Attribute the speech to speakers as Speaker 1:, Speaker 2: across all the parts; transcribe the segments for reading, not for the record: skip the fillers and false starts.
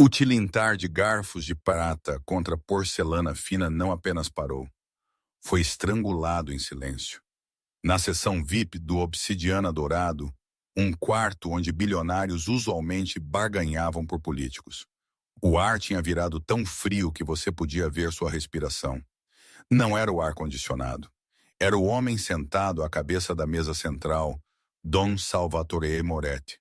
Speaker 1: O tilintar de garfos de prata contra porcelana fina não apenas parou, foi estrangulado em silêncio. Na seção VIP do Obsidiana Dourado, um quarto onde bilionários usualmente barganhavam por políticos. O ar tinha virado tão frio que você podia ver sua respiração. Não era o ar-condicionado. Era o homem sentado à cabeça da mesa central, Dom Salvatore Moretti.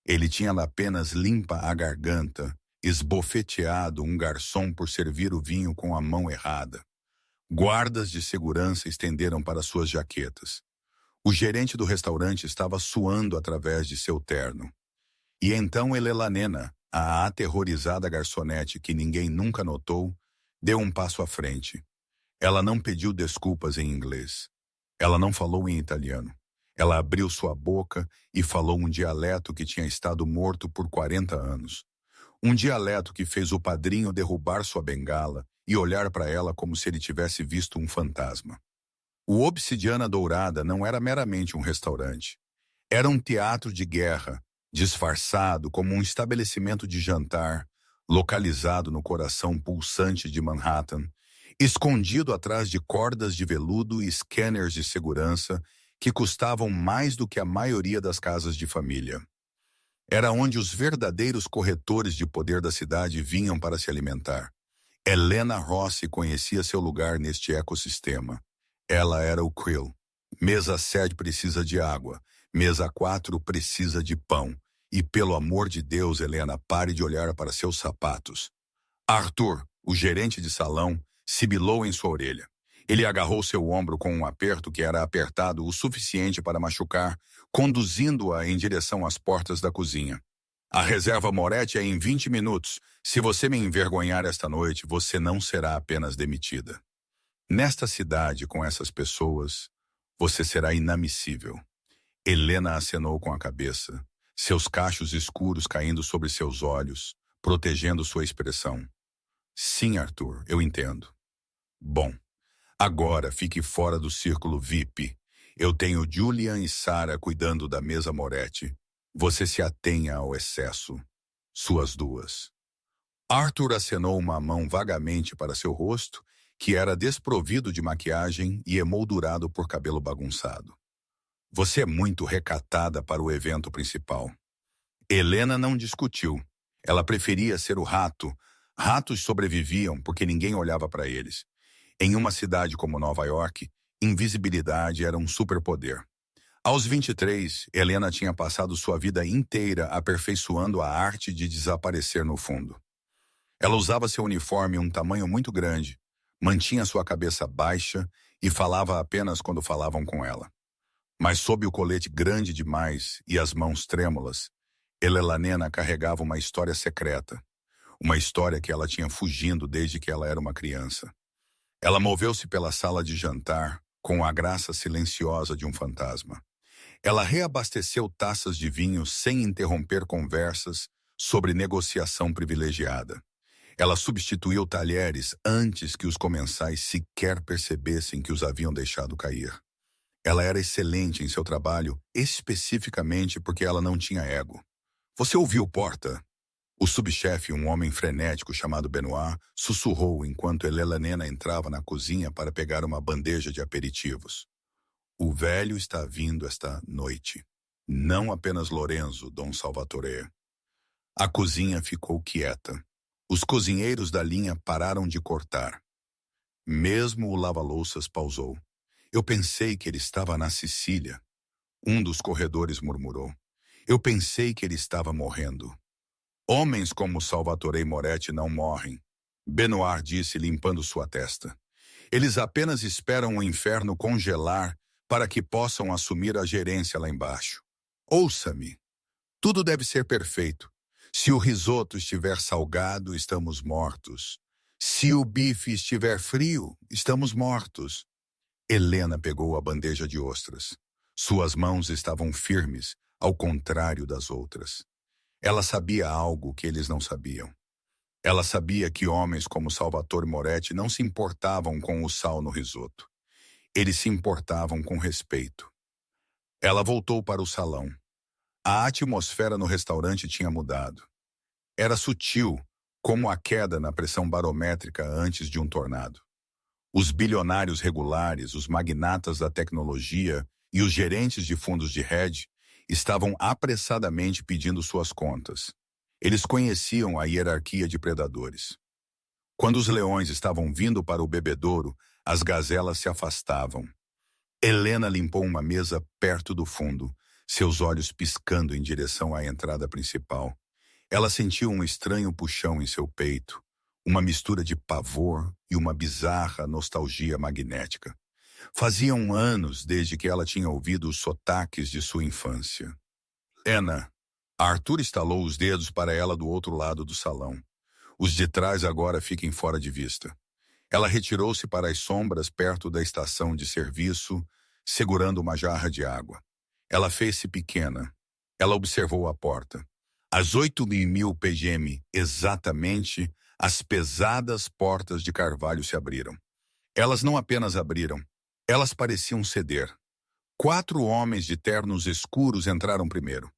Speaker 1: Ele tinha apenas limpa a garganta, esbofeteado um garçom por servir o vinho com a mão errada. Guardas de segurança estenderam para suas jaquetas. O gerente do restaurante estava suando através de seu terno. E então Elelanena, a aterrorizada garçonete que ninguém nunca notou, deu um passo à frente. Ela não pediu desculpas em inglês. Ela não falou em italiano. Ela abriu sua boca e falou um dialeto que tinha estado morto por 40 anos. Um dialeto que fez o padrinho derrubar sua bengala e olhar para ela como se ele tivesse visto um fantasma. O Obsidiana Dourada não era meramente um restaurante. Era um teatro de guerra, disfarçado como um estabelecimento de jantar, localizado no coração pulsante de Manhattan, escondido atrás de cordas de veludo e scanners de segurança que custavam mais do que a maioria das casas de família. Era onde os verdadeiros corretores de poder da cidade vinham para se alimentar. Helena Rossi conhecia seu lugar neste ecossistema. Ela era o Krill. Mesa 7 precisa de água. Mesa 4 precisa de pão. E pelo amor de Deus, Helena, pare de olhar para seus sapatos. Arthur, o gerente de salão, sibilou em sua orelha. Ele agarrou seu ombro com um aperto que era apertado o suficiente para machucar, conduzindo-a em direção às portas da cozinha. A reserva Moretti é em 20 minutos. Se você me envergonhar esta noite, você não será apenas demitida. Nesta cidade, com essas pessoas, você será inadmissível. Helena acenou com a cabeça, seus cachos escuros caindo sobre seus olhos, protegendo sua expressão. Sim, Arthur, eu entendo. Bom, agora fique fora do círculo VIP. Eu tenho Julian e Sarah cuidando da mesa Moretti. Você se atenha ao excesso. Suas duas. Arthur acenou uma mão vagamente para seu rosto, que era desprovido de maquiagem e emoldurado por cabelo bagunçado. Você é muito recatada para o evento principal. Helena não discutiu. Ela preferia ser o rato. Ratos sobreviviam porque ninguém olhava para eles. Em uma cidade como Nova York, invisibilidade era um superpoder. Aos 23, Helena tinha passado sua vida inteira aperfeiçoando a arte de desaparecer no fundo. Ela usava seu uniforme um tamanho muito grande, mantinha sua cabeça baixa e falava apenas quando falavam com ela. Mas sob o colete grande demais e as mãos trêmulas, Elelanena carregava uma história secreta, uma história que ela tinha fugindo desde que ela era uma criança. Ela moveu-se pela sala de jantar com a graça silenciosa de um fantasma. Ela reabasteceu taças de vinho sem interromper conversas sobre negociação privilegiada. Ela substituiu talheres antes que os comensais sequer percebessem que os haviam deixado cair. Ela era excelente em seu trabalho, especificamente porque ela não tinha ego. Você ouviu, Porta? O subchefe, um homem frenético chamado Benoit, sussurrou enquanto Elelanena entrava na cozinha para pegar uma bandeja de aperitivos. O velho está vindo esta noite. Não apenas Lorenzo, Dom Salvatore. A cozinha ficou quieta. Os cozinheiros da linha pararam de cortar. Mesmo o lava-louças pausou. Eu pensei que ele estava na Sicília. Um dos corredores murmurou. Eu pensei que ele estava morrendo. Homens como Salvatore Moretti não morrem, Benoit disse limpando sua testa. Eles apenas esperam o inferno congelar para que possam assumir a gerência lá embaixo. Ouça-me. Tudo deve ser perfeito. Se o risoto estiver salgado, estamos mortos. Se o bife estiver frio, estamos mortos. Helena pegou a bandeja de ostras. Suas mãos estavam firmes, ao contrário das outras. Ela sabia algo que eles não sabiam. Ela sabia que homens como Salvatore Moretti não se importavam com o sal no risoto. Eles se importavam com respeito. Ela voltou para o salão. A atmosfera no restaurante tinha mudado. Era sutil, como a queda na pressão barométrica antes de um tornado. Os bilionários regulares, os magnatas da tecnologia e os gerentes de fundos de hedge estavam apressadamente pedindo suas contas. Eles conheciam a hierarquia de predadores. Quando os leões estavam vindo para o bebedouro, as gazelas se afastavam. Helena limpou uma mesa perto do fundo, seus olhos piscando em direção à entrada principal. Ela sentiu um estranho puxão em seu peito, uma mistura de pavor e uma bizarra nostalgia magnética. Faziam anos desde que ela tinha ouvido os sotaques de sua infância. Ana. Arthur estalou os dedos para ela do outro lado do salão. Os de trás agora fiquem fora de vista. Ela retirou-se para as sombras perto da estação de serviço, segurando uma jarra de água. Ela fez-se pequena. Ela observou a porta. Às 8:00 pm, exatamente, as pesadas portas de carvalho se abriram. Elas não apenas abriram, elas pareciam ceder. 4 homens de ternos escuros entraram primeiro.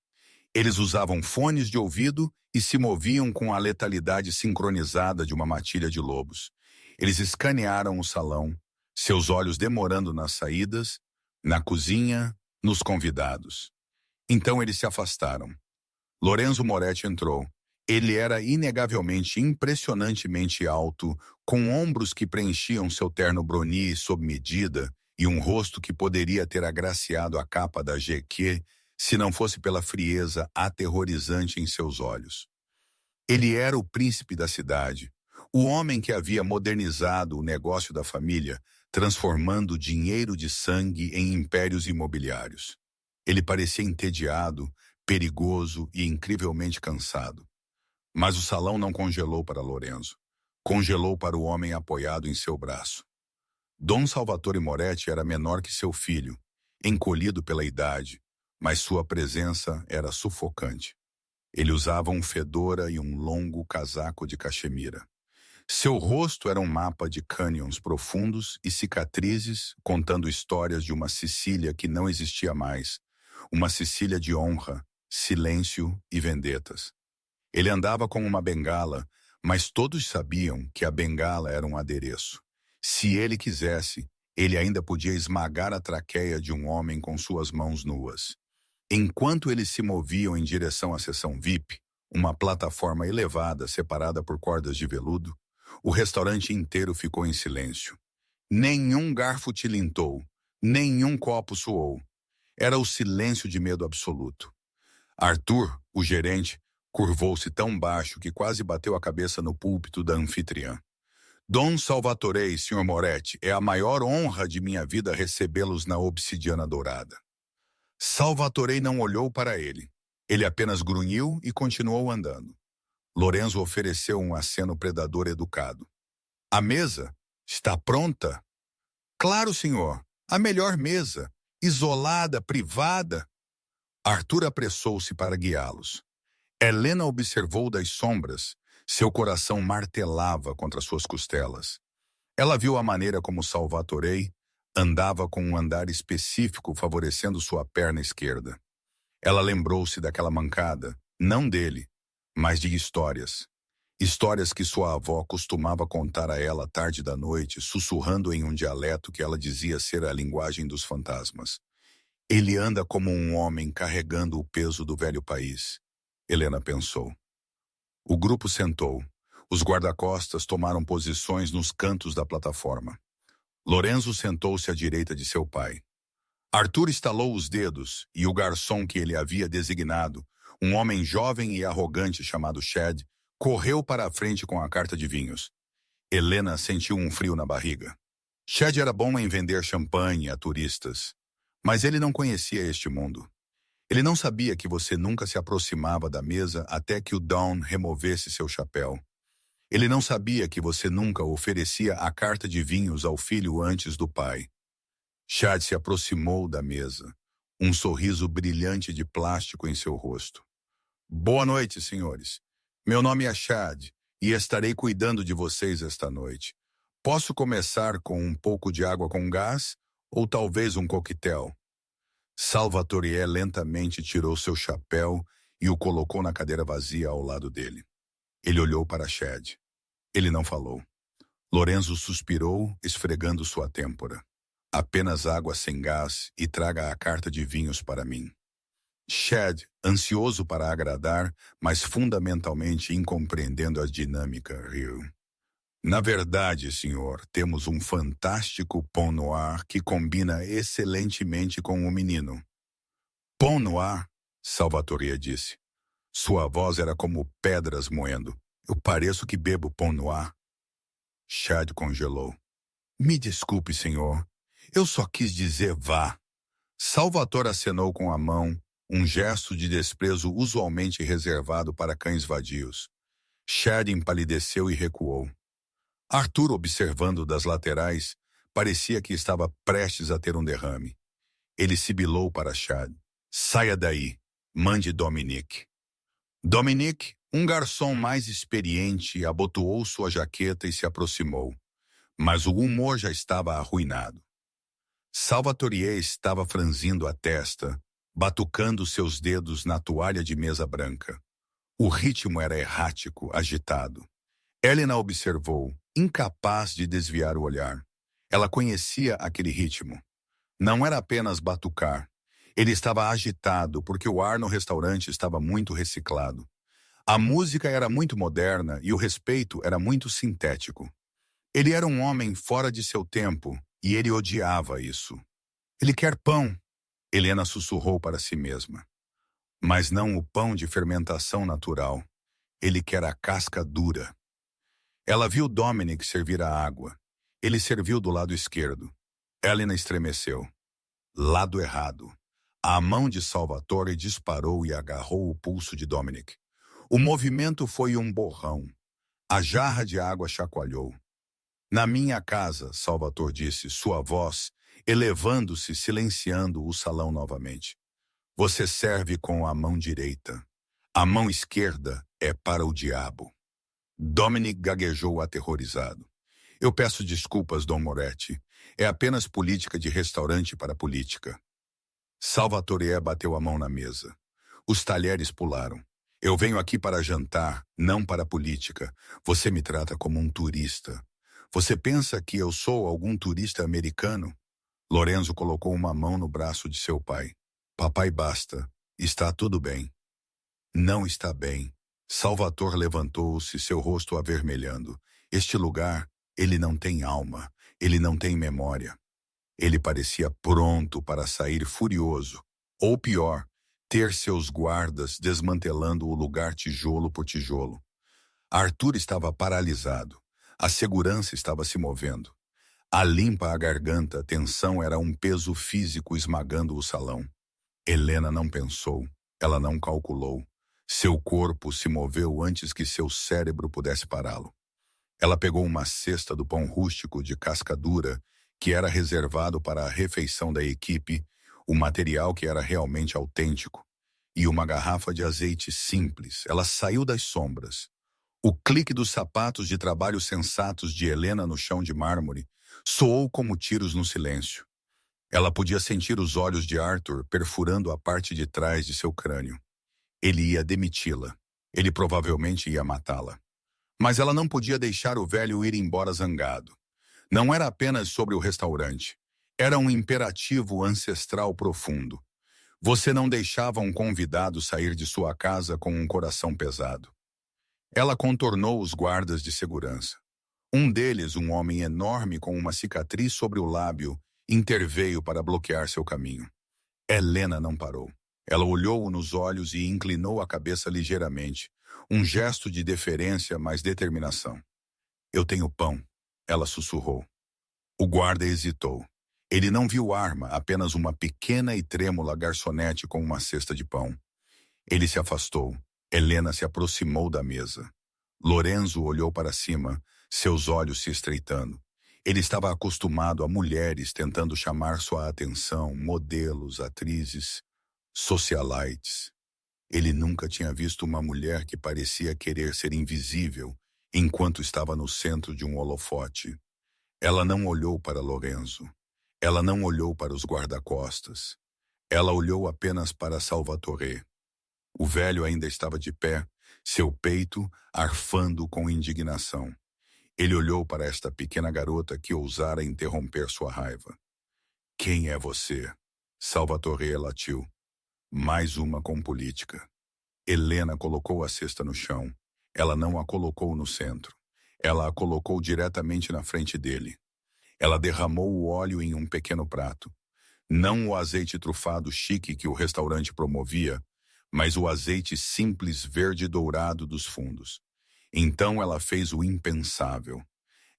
Speaker 1: Eles usavam fones de ouvido e se moviam com a letalidade sincronizada de uma matilha de lobos. Eles escanearam o salão, seus olhos demorando nas saídas, na cozinha, nos convidados. Então eles se afastaram. Lorenzo Moretti entrou. Ele era inegavelmente impressionantemente alto, com ombros que preenchiam seu terno broni sob medida e um rosto que poderia ter agraciado a capa da GQ se não fosse pela frieza aterrorizante em seus olhos. Ele era o príncipe da cidade, o homem que havia modernizado o negócio da família, transformando dinheiro de sangue em impérios imobiliários. Ele parecia entediado, perigoso e incrivelmente cansado. Mas o salão não congelou para Lorenzo. Congelou para o homem apoiado em seu braço. Dom Salvatore Moretti era menor que seu filho, encolhido pela idade, mas sua presença era sufocante. Ele usava um fedora e um longo casaco de cachemira. Seu rosto era um mapa de cânions profundos e cicatrizes, contando histórias de uma Sicília que não existia mais, uma Sicília de honra, silêncio e vendetas. Ele andava com uma bengala, mas todos sabiam que a bengala era um adereço. Se ele quisesse, ele ainda podia esmagar a traqueia de um homem com suas mãos nuas. Enquanto eles se moviam em direção à seção VIP, uma plataforma elevada separada por cordas de veludo, o restaurante inteiro ficou em silêncio. Nenhum garfo tilintou, nenhum copo soou. Era o silêncio de medo absoluto. Arthur, o gerente, curvou-se tão baixo que quase bateu a cabeça no púlpito da anfitriã. Dom Salvatore e Sr. Moretti, é a maior honra de minha vida recebê-los na Obsidiana Dourada. Salvatore não olhou para ele. Ele apenas grunhiu e continuou andando. Lorenzo ofereceu um aceno predador educado. A mesa está pronta? Claro, senhor. A melhor mesa. Isolada, privada. Arthur apressou-se para guiá-los. Helena observou das sombras. Seu coração martelava contra suas costelas. Ela viu a maneira como Salvatore andava com um andar específico favorecendo sua perna esquerda. Ela lembrou-se daquela mancada, não dele, mas de histórias. Histórias que sua avó costumava contar a ela à tarde da noite, sussurrando em um dialeto que ela dizia ser a linguagem dos fantasmas. Ele anda como um homem carregando o peso do velho país, Helena pensou. O grupo sentou. Os guarda-costas tomaram posições nos cantos da plataforma. Lorenzo sentou-se à direita de seu pai. Arthur estalou os dedos e o garçom que ele havia designado, um homem jovem e arrogante chamado Chad, correu para a frente com a carta de vinhos. Helena sentiu um frio na barriga. Chad era bom em vender champanhe a turistas, mas ele não conhecia este mundo. Ele não sabia que você nunca se aproximava da mesa até que o Don removesse seu chapéu. Ele não sabia que você nunca oferecia a carta de vinhos ao filho antes do pai. Chad se aproximou da mesa, um sorriso brilhante de plástico em seu rosto. Boa noite, senhores. Meu nome é Chad e estarei cuidando de vocês esta noite. Posso começar com um pouco de água com gás ou talvez um coquetel? Salvatore lentamente tirou seu chapéu e o colocou na cadeira vazia ao lado dele. Ele olhou para Chad. Ele não falou. Lorenzo suspirou, esfregando sua têmpora. Apenas água sem gás e traga a carta de vinhos para mim. Chad, ansioso para agradar, mas fundamentalmente incompreendendo a dinâmica, riu. Na verdade, senhor, temos um fantástico pão noir que combina excelentemente com o menino. Pão noir? Salvatore disse. Sua voz era como pedras moendo. Eu pareço que bebo pão noir. Chad congelou. Me desculpe, senhor. Eu só quis dizer vá. Salvatore acenou com a mão, um gesto de desprezo usualmente reservado para cães vadios. Chad empalideceu e recuou. Arthur, observando das laterais, parecia que estava prestes a ter um derrame. Ele sibilou para Chad. Saia daí. Mande Dominique. Dominique, um garçom mais experiente, abotoou sua jaqueta e se aproximou. Mas o humor já estava arruinado. Salvatore estava franzindo a testa, batucando seus dedos na toalha de mesa branca. O ritmo era errático, agitado. Helena observou, incapaz de desviar o olhar. Ela conhecia aquele ritmo. Não era apenas batucar. Ele estava agitado porque o ar no restaurante estava muito reciclado. A música era muito moderna e o respeito era muito sintético. Ele era um homem fora de seu tempo e ele odiava isso. Ele quer pão, Helena sussurrou para si mesma. Mas não o pão de fermentação natural. Ele quer a casca dura. Ela viu Dominic servir a água. Ele serviu do lado esquerdo. Helena estremeceu. Lado errado. A mão de Salvatore disparou e agarrou o pulso de Dominic. O movimento foi um borrão. A jarra de água chacoalhou. Na minha casa, Salvatore disse, sua voz, elevando-se, silenciando o salão novamente. Você serve com a mão direita. A mão esquerda é para o diabo. Dominic gaguejou aterrorizado. Eu peço desculpas, Dom Moretti. É apenas política de restaurante para política. Salvatore bateu a mão na mesa. Os talheres pularam. Eu venho aqui para jantar, não para política. Você me trata como um turista. Você pensa que eu sou algum turista americano? Lorenzo colocou uma mão no braço de seu pai. Papai, basta. Está tudo bem. Não está bem. Salvatore levantou-se, seu rosto avermelhando. Este lugar, ele não tem alma. Ele não tem memória. Ele parecia pronto para sair furioso. Ou pior, ter seus guardas desmantelando o lugar tijolo por tijolo. Arthur estava paralisado. A segurança estava se movendo. A limpa a garganta, a tensão era um peso físico esmagando o salão. Helena não pensou. Ela não calculou. Seu corpo se moveu antes que seu cérebro pudesse pará-lo. Ela pegou uma cesta do pão rústico de casca dura, que era reservado para a refeição da equipe, o material que era realmente autêntico, e uma garrafa de azeite simples. Ela saiu das sombras. O clique dos sapatos de trabalho sensatos de Helena no chão de mármore soou como tiros no silêncio. Ela podia sentir os olhos de Arthur perfurando a parte de trás de seu crânio. Ele ia demiti-la. Ele provavelmente ia matá-la. Mas ela não podia deixar o velho ir embora zangado. Não era apenas sobre o restaurante. Era um imperativo ancestral profundo. Você não deixava um convidado sair de sua casa com um coração pesado. Ela contornou os guardas de segurança. Um deles, um homem enorme com uma cicatriz sobre o lábio, interveio para bloquear seu caminho. Helena não parou. Ela olhou-o nos olhos e inclinou a cabeça ligeiramente, um gesto de deferência, mas determinação. Eu tenho pão, ela sussurrou. O guarda hesitou. Ele não viu arma, apenas uma pequena e trêmula garçonete com uma cesta de pão. Ele se afastou. Helena se aproximou da mesa. Lorenzo olhou para cima, seus olhos se estreitando. Ele estava acostumado a mulheres tentando chamar sua atenção, modelos, atrizes, socialites. Ele nunca tinha visto uma mulher que parecia querer ser invisível enquanto estava no centro de um holofote. Ela não olhou para Lorenzo. Ela não olhou para os guarda-costas. Ela olhou apenas para Salvatore. O velho ainda estava de pé, seu peito arfando com indignação. Ele olhou para esta pequena garota que ousara interromper sua raiva. Quem é você? Salvatore latiu. Mais uma com política. Helena colocou a cesta no chão. Ela não a colocou no centro. Ela a colocou diretamente na frente dele. Ela derramou o óleo em um pequeno prato. Não o azeite trufado chique que o restaurante promovia, mas o azeite simples verde dourado dos fundos. Então ela fez o impensável.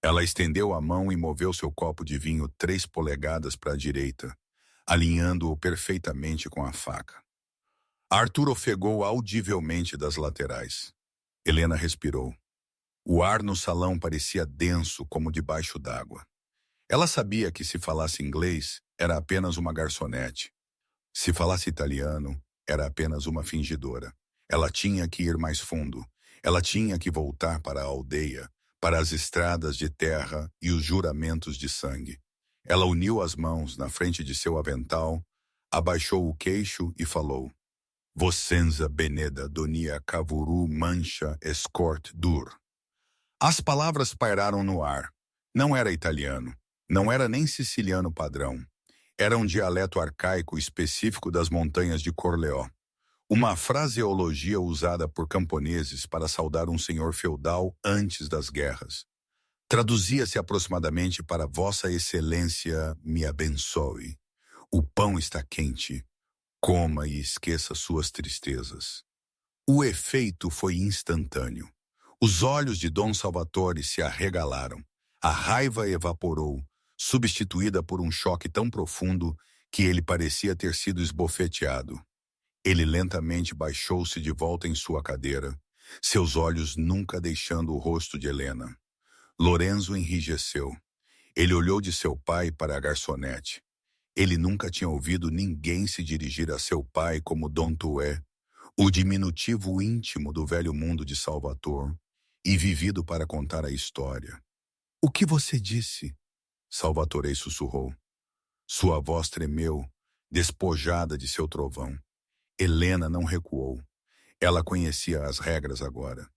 Speaker 1: Ela estendeu a mão e moveu seu copo de vinho 3 polegadas para a direita, alinhando-o perfeitamente com a faca. Arthur ofegou audivelmente das laterais. Helena respirou. O ar no salão parecia denso como debaixo d'água. Ela sabia que se falasse inglês, era apenas uma garçonete. Se falasse italiano, era apenas uma fingidora. Ela tinha que ir mais fundo. Ela tinha que voltar para a aldeia, para as estradas de terra e os juramentos de sangue. Ela uniu as mãos na frente de seu avental, abaixou o queixo e falou: Vocenza beneda donia cavuru mancha escort dur. As palavras pairaram no ar. Não era italiano. Não era nem siciliano padrão. Era um dialeto arcaico específico das montanhas de Corleó. Uma fraseologia usada por camponeses para saudar um senhor feudal antes das guerras. Traduzia-se aproximadamente para Vossa Excelência me abençoe. O pão está quente. Coma e esqueça suas tristezas. O efeito foi instantâneo. Os olhos de Dom Salvatore se arregalaram. A raiva evaporou, substituída por um choque tão profundo que ele parecia ter sido esbofeteado. Ele lentamente baixou-se de volta em sua cadeira, seus olhos nunca deixando o rosto de Helena. Lorenzo enrijeceu. Ele olhou de seu pai para a garçonete. Ele nunca tinha ouvido ninguém se dirigir a seu pai como Dom Tué, o diminutivo íntimo do velho mundo de Salvatore, e vivido para contar a história. O que você disse? Salvatore sussurrou. Sua voz tremeu, despojada de seu trovão. Helena não recuou. Ela conhecia as regras agora.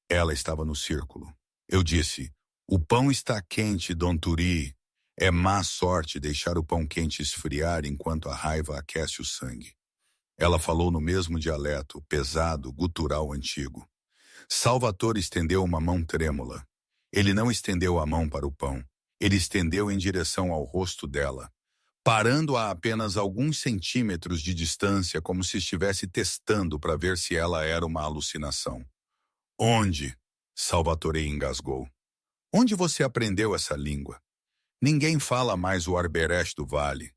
Speaker 1: Ela estava no círculo. Eu disse, o pão está quente, Dom Turi. É má sorte deixar o pão quente esfriar enquanto a raiva aquece o sangue. Ela falou no mesmo dialeto, pesado, gutural antigo. Salvatore estendeu uma mão trêmula. Ele não estendeu a mão para o pão. Ele estendeu em direção ao rosto dela, parando a apenas alguns centímetros de distância como se estivesse testando para ver se ela era uma alucinação. Onde? Salvatore engasgou. Onde você aprendeu essa língua? Ninguém fala mais o Arberesh do Vale.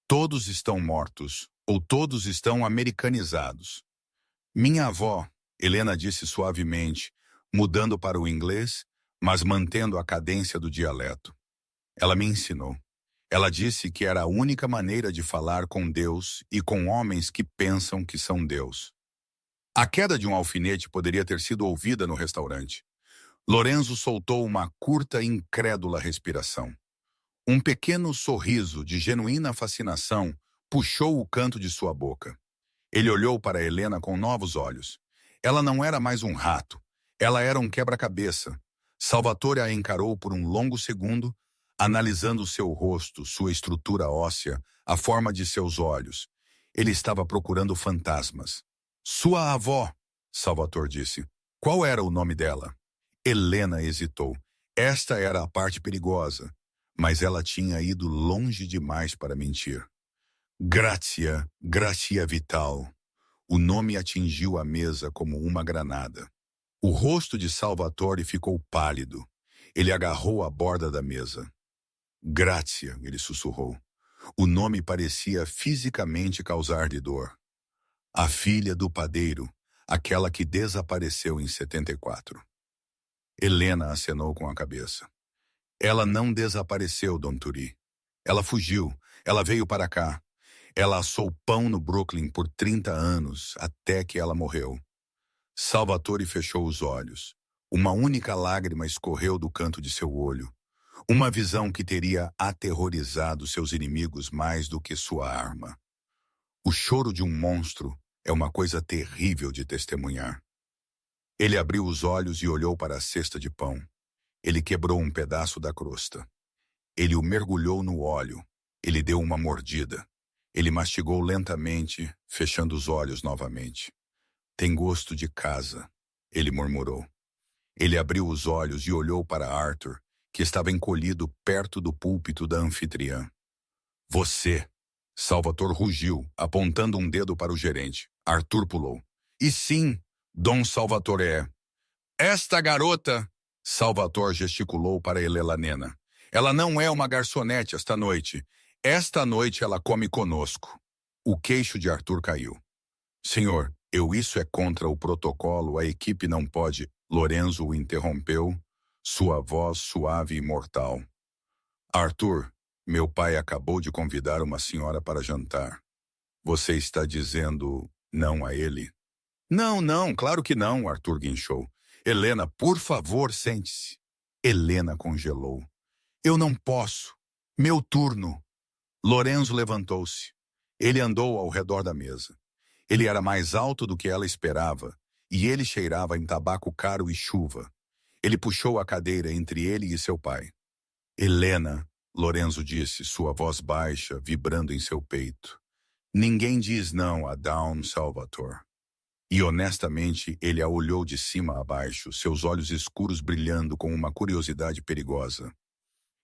Speaker 1: Todos estão mortos, ou todos estão americanizados. Minha avó, Helena disse suavemente, mudando para o inglês, mas mantendo a cadência do dialeto. Ela me ensinou. Ela disse que era a única maneira de falar com Deus e com homens que pensam que são Deus. A queda de um alfinete poderia ter sido ouvida no restaurante. Lorenzo soltou uma curta e incrédula respiração. Um pequeno sorriso de genuína fascinação puxou o canto de sua boca. Ele olhou para Helena com novos olhos. Ela não era mais um rato. Ela era um quebra-cabeça. Salvatore a encarou por um longo segundo, analisando seu rosto, sua estrutura óssea, a forma de seus olhos. Ele estava procurando fantasmas. Sua avó, Salvatore disse. Qual era o nome dela? Helena hesitou. Esta era a parte perigosa, mas ela tinha ido longe demais para mentir. Gracia Vital. O nome atingiu a mesa como uma granada. O rosto de Salvatore ficou pálido. Ele agarrou a borda da mesa. Grazia, ele sussurrou. O nome parecia fisicamente causar-lhe dor. A filha do padeiro, aquela que desapareceu em 74. Helena acenou com a cabeça. Ela não desapareceu, Dom Turi. Ela fugiu. Ela veio para cá. Ela assou pão no Brooklyn por 30 anos, até que ela morreu. Salvatore fechou os olhos. Uma única lágrima escorreu do canto de seu olho. Uma visão que teria aterrorizado seus inimigos mais do que sua arma. O choro de um monstro é uma coisa terrível de testemunhar. Ele abriu os olhos e olhou para a cesta de pão. Ele quebrou um pedaço da crosta. Ele o mergulhou no óleo. Ele deu uma mordida. Ele mastigou lentamente, fechando os olhos novamente. Tem gosto de casa, ele murmurou. Ele abriu os olhos e olhou para Arthur, que estava encolhido perto do púlpito da anfitriã. Você! Salvatore rugiu, apontando um dedo para o gerente. Arthur pulou. E sim, Dom Salvatore é. Esta garota... Salvatore gesticulou para Elenina. Ela não é uma garçonete esta noite. Esta noite ela come conosco. O queixo de Arthur caiu. Senhor, isso é contra o protocolo, a equipe não pode... Lorenzo o interrompeu, sua voz suave e mortal. Arthur, meu pai acabou de convidar uma senhora para jantar. Você está dizendo não a ele? Não, não, claro que não, Arthur guinchou. Helena, por favor, sente-se. Helena congelou. Eu não posso. Meu turno. Lorenzo levantou-se. Ele andou ao redor da mesa. Ele era mais alto do que ela esperava, e ele cheirava em tabaco caro e chuva. Ele puxou a cadeira entre ele e seu pai. Helena, Lorenzo disse, sua voz baixa, vibrando em seu peito. Ninguém diz não a Dom Salvatore. E honestamente, ele a olhou de cima a baixo, seus olhos escuros brilhando com uma curiosidade perigosa.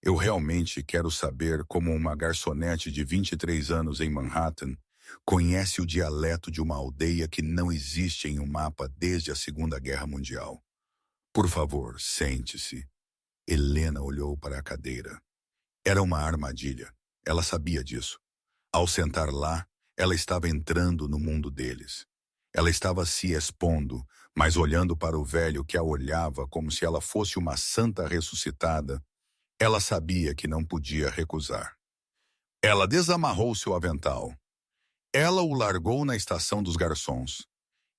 Speaker 1: Eu realmente quero saber como uma garçonete de 23 anos em Manhattan conhece o dialeto de uma aldeia que não existe em um mapa desde a Segunda Guerra Mundial. Por favor, sente-se. Helena olhou para a cadeira. Era uma armadilha. Ela sabia disso. Ao sentar lá, ela estava entrando no mundo deles. Ela estava se expondo, mas olhando para o velho que a olhava como se ela fosse uma santa ressuscitada, ela sabia que não podia recusar. Ela desamarrou seu avental. Ela o largou na estação dos garçons.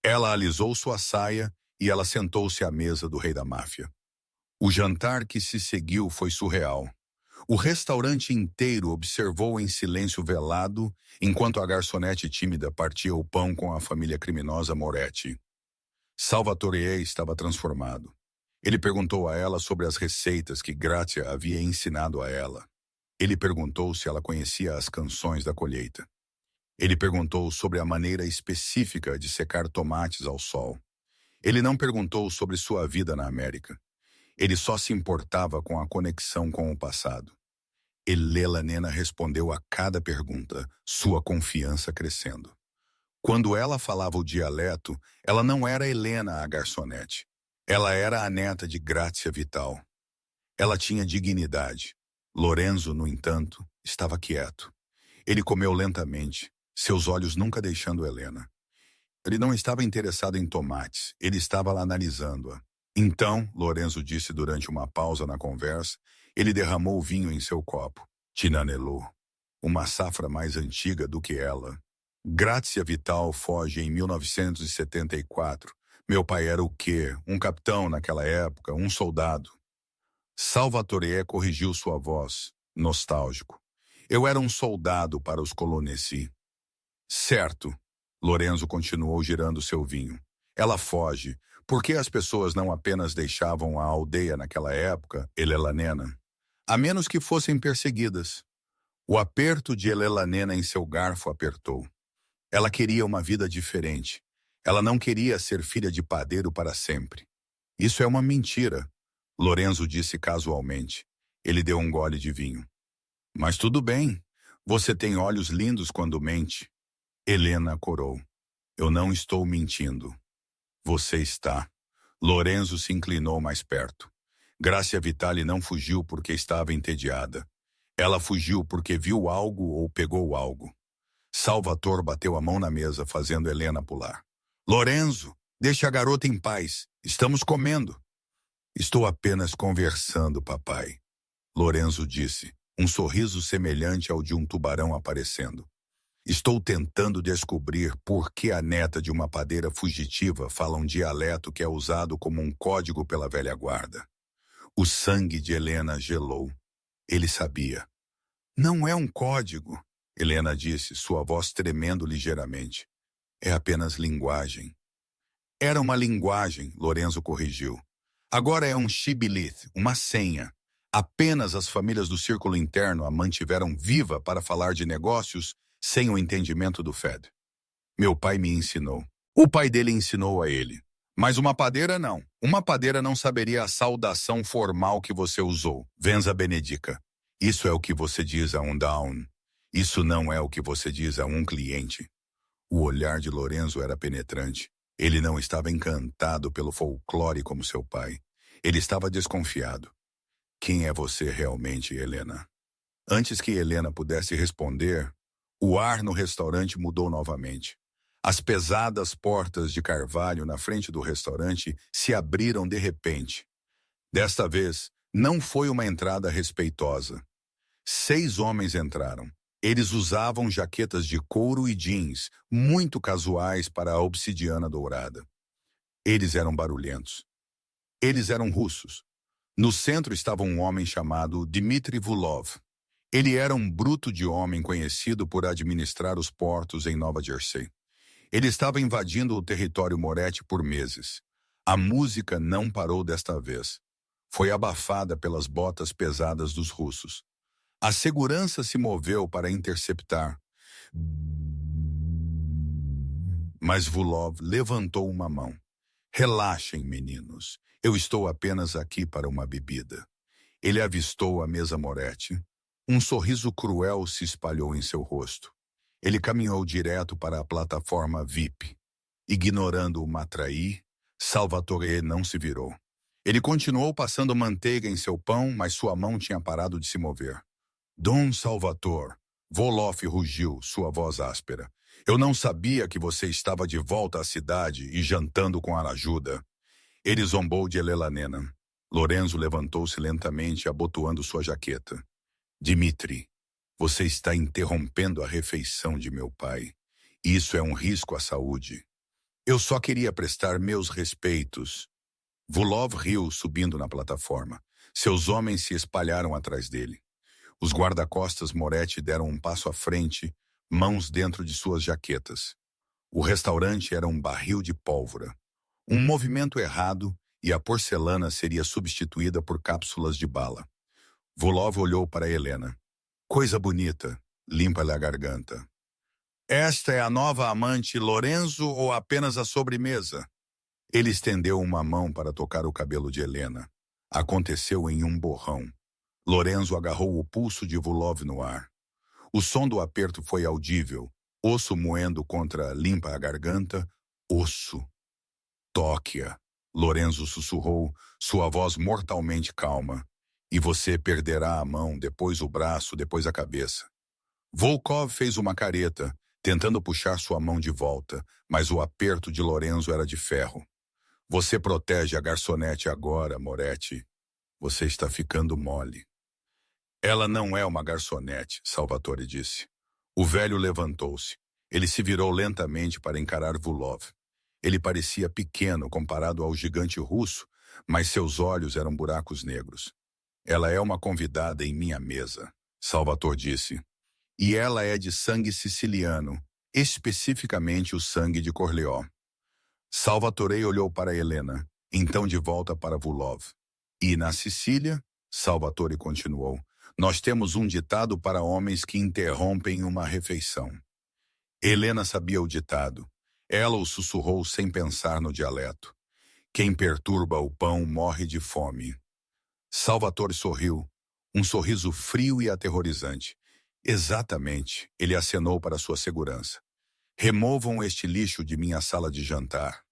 Speaker 1: Ela alisou sua saia e ela sentou-se à mesa do rei da máfia. O jantar que se seguiu foi surreal. O restaurante inteiro observou em silêncio velado enquanto a garçonete tímida partia o pão com a família criminosa Moretti. Salvatore estava transformado. Ele perguntou a ela sobre as receitas que Grazia havia ensinado a ela. Ele perguntou se ela conhecia as canções da colheita. Ele perguntou sobre a maneira específica de secar tomates ao sol. Ele não perguntou sobre sua vida na América. Ele só se importava com a conexão com o passado. Elenina respondeu a cada pergunta, sua confiança crescendo. Quando ela falava o dialeto, ela não era Helena a garçonete. Ela era a neta de Grazia Vital. Ela tinha dignidade. Lorenzo, no entanto, estava quieto. Ele comeu lentamente, seus olhos nunca deixando Helena. Ele não estava interessado em tomates, ele estava lá analisando-a. Então, Lorenzo disse durante uma pausa na conversa, ele derramou vinho em seu copo. Tinanello, uma safra mais antiga do que ela. Grazia Vital foge em 1974. Meu pai era o quê? Um capitão naquela época, um soldado. Salvatore corrigiu sua voz, nostálgico. Eu era um soldado para os Colonnesi. Certo. Lorenzo continuou girando seu vinho. Ela foge. Por que as pessoas não apenas deixavam a aldeia naquela época, Elenina? A menos que fossem perseguidas. O aperto de Elenina em seu garfo apertou. Ela queria uma vida diferente. Ela não queria ser filha de padeiro para sempre. Isso é uma mentira, Lorenzo disse casualmente. Ele deu um gole de vinho. Mas tudo bem. Você tem olhos lindos quando mente. Helena corou. Eu não estou mentindo. Você está. Lorenzo se inclinou mais perto. Grazia Vitali não fugiu porque estava entediada. Ela fugiu porque viu algo ou pegou algo. Salvatore bateu a mão na mesa, fazendo Helena pular. Lorenzo, deixe a garota em paz. Estamos comendo. Estou apenas conversando, papai. Lorenzo disse, um sorriso semelhante ao de um tubarão aparecendo. Estou tentando descobrir por que a neta de uma padeira fugitiva fala um dialeto que é usado como um código pela velha guarda. O sangue de Helena gelou. Ele sabia. Não é um código, Helena disse, sua voz tremendo ligeiramente. É apenas linguagem. Era uma linguagem, Lorenzo corrigiu. Agora é um shibboleth, uma senha. Apenas as famílias do círculo interno a mantiveram viva para falar de negócios sem o entendimento do Fed. Meu pai me ensinou. O pai dele ensinou a ele. Mas uma padeira não. Uma padeira não saberia a saudação formal que você usou. Venza benedica. Isso é o que você diz a um down. Isso não é o que você diz a um cliente. O olhar de Lorenzo era penetrante. Ele não estava encantado pelo folclore como seu pai. Ele estava desconfiado. Quem é você realmente, Helena? Antes que Helena pudesse responder, o ar no restaurante mudou novamente. As pesadas portas de carvalho na frente do restaurante se abriram de repente. Desta vez, não foi uma entrada respeitosa. 6 homens entraram. Eles usavam jaquetas de couro e jeans, muito casuais para a obsidiana dourada. Eles eram barulhentos. Eles eram russos. No centro estava um homem chamado Dmitry Vulov. Ele era um bruto de homem conhecido por administrar os portos em Nova Jersey. Ele estava invadindo o território Moretti por meses. A música não parou desta vez. Foi abafada pelas botas pesadas dos russos. A segurança se moveu para interceptar. Mas Vulov levantou uma mão. Relaxem, meninos. Eu estou apenas aqui para uma bebida. Ele avistou a mesa Moretti. Um sorriso cruel se espalhou em seu rosto. Ele caminhou direto para a plataforma VIP. Ignorando o Matraí, Salvatore não se virou. Ele continuou passando manteiga em seu pão, mas sua mão tinha parado de se mover. Dom Salvatore, Volov rugiu, sua voz áspera. Eu não sabia que você estava de volta à cidade e jantando com Arajuda. Ele zombou de Elelanena. Lorenzo levantou-se lentamente, abotoando sua jaqueta. Dmitri, você está interrompendo a refeição de meu pai. Isso é um risco à saúde. Eu só queria prestar meus respeitos. Vulov riu, subindo na plataforma. Seus homens se espalharam atrás dele. Os guarda-costas Moretti deram um passo à frente, mãos dentro de suas jaquetas. O restaurante era um barril de pólvora. Um movimento errado e a porcelana seria substituída por cápsulas de bala. Vulov olhou para Helena. Coisa bonita, limpa-lhe a garganta. Esta é a nova amante Lorenzo ou apenas a sobremesa? Ele estendeu uma mão para tocar o cabelo de Helena. Aconteceu em um borrão. Lorenzo agarrou o pulso de Vulov no ar. O som do aperto foi audível. Osso moendo contra limpa a garganta. Osso. Toque-a. Lorenzo sussurrou, sua voz mortalmente calma. E você perderá a mão, depois o braço, depois a cabeça. Volkov fez uma careta, tentando puxar sua mão de volta, mas o aperto de Lorenzo era de ferro. Você protege a garçonete agora, Moretti. Você está ficando mole. Ela não é uma garçonete, Salvatore disse. O velho levantou-se. Ele se virou lentamente para encarar Vulov. Ele parecia pequeno comparado ao gigante russo, mas seus olhos eram buracos negros. Ela é uma convidada em minha mesa, Salvatore disse. E ela é de sangue siciliano, especificamente o sangue de Corleone. Salvatore olhou para Helena, então de volta para Vulov. E na Sicília, Salvatore continuou, nós temos um ditado para homens que interrompem uma refeição. Helena sabia o ditado. Ela o sussurrou sem pensar no dialeto. Quem perturba o pão morre de fome. Salvatore sorriu, um sorriso frio e aterrorizante. Exatamente, ele acenou para sua segurança. Removam este lixo de minha sala de jantar.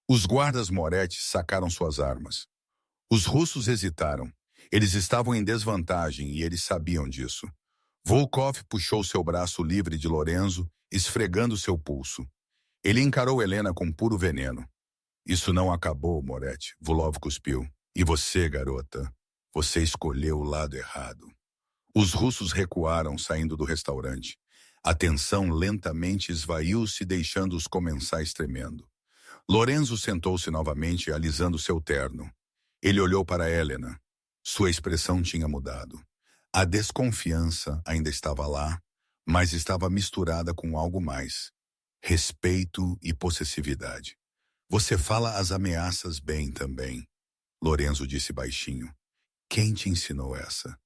Speaker 1: Os guardas Moretti sacaram suas armas. Os russos hesitaram. Eles estavam em desvantagem e eles sabiam disso. Volkov puxou seu braço livre de Lorenzo, esfregando seu pulso. Ele encarou Helena com puro veneno. Isso não acabou, Moretti, Vulov cuspiu. E você, garota? Você escolheu o lado errado. Os russos recuaram, saindo do restaurante. A tensão lentamente esvaiu-se, deixando os comensais tremendo. Lorenzo sentou-se novamente, alisando seu terno. Ele olhou para Helena. Sua expressão tinha mudado. A desconfiança ainda estava lá, mas estava misturada com algo mais. Respeito e possessividade. Você fala as ameaças bem também, Lorenzo disse baixinho. Quem te ensinou essa?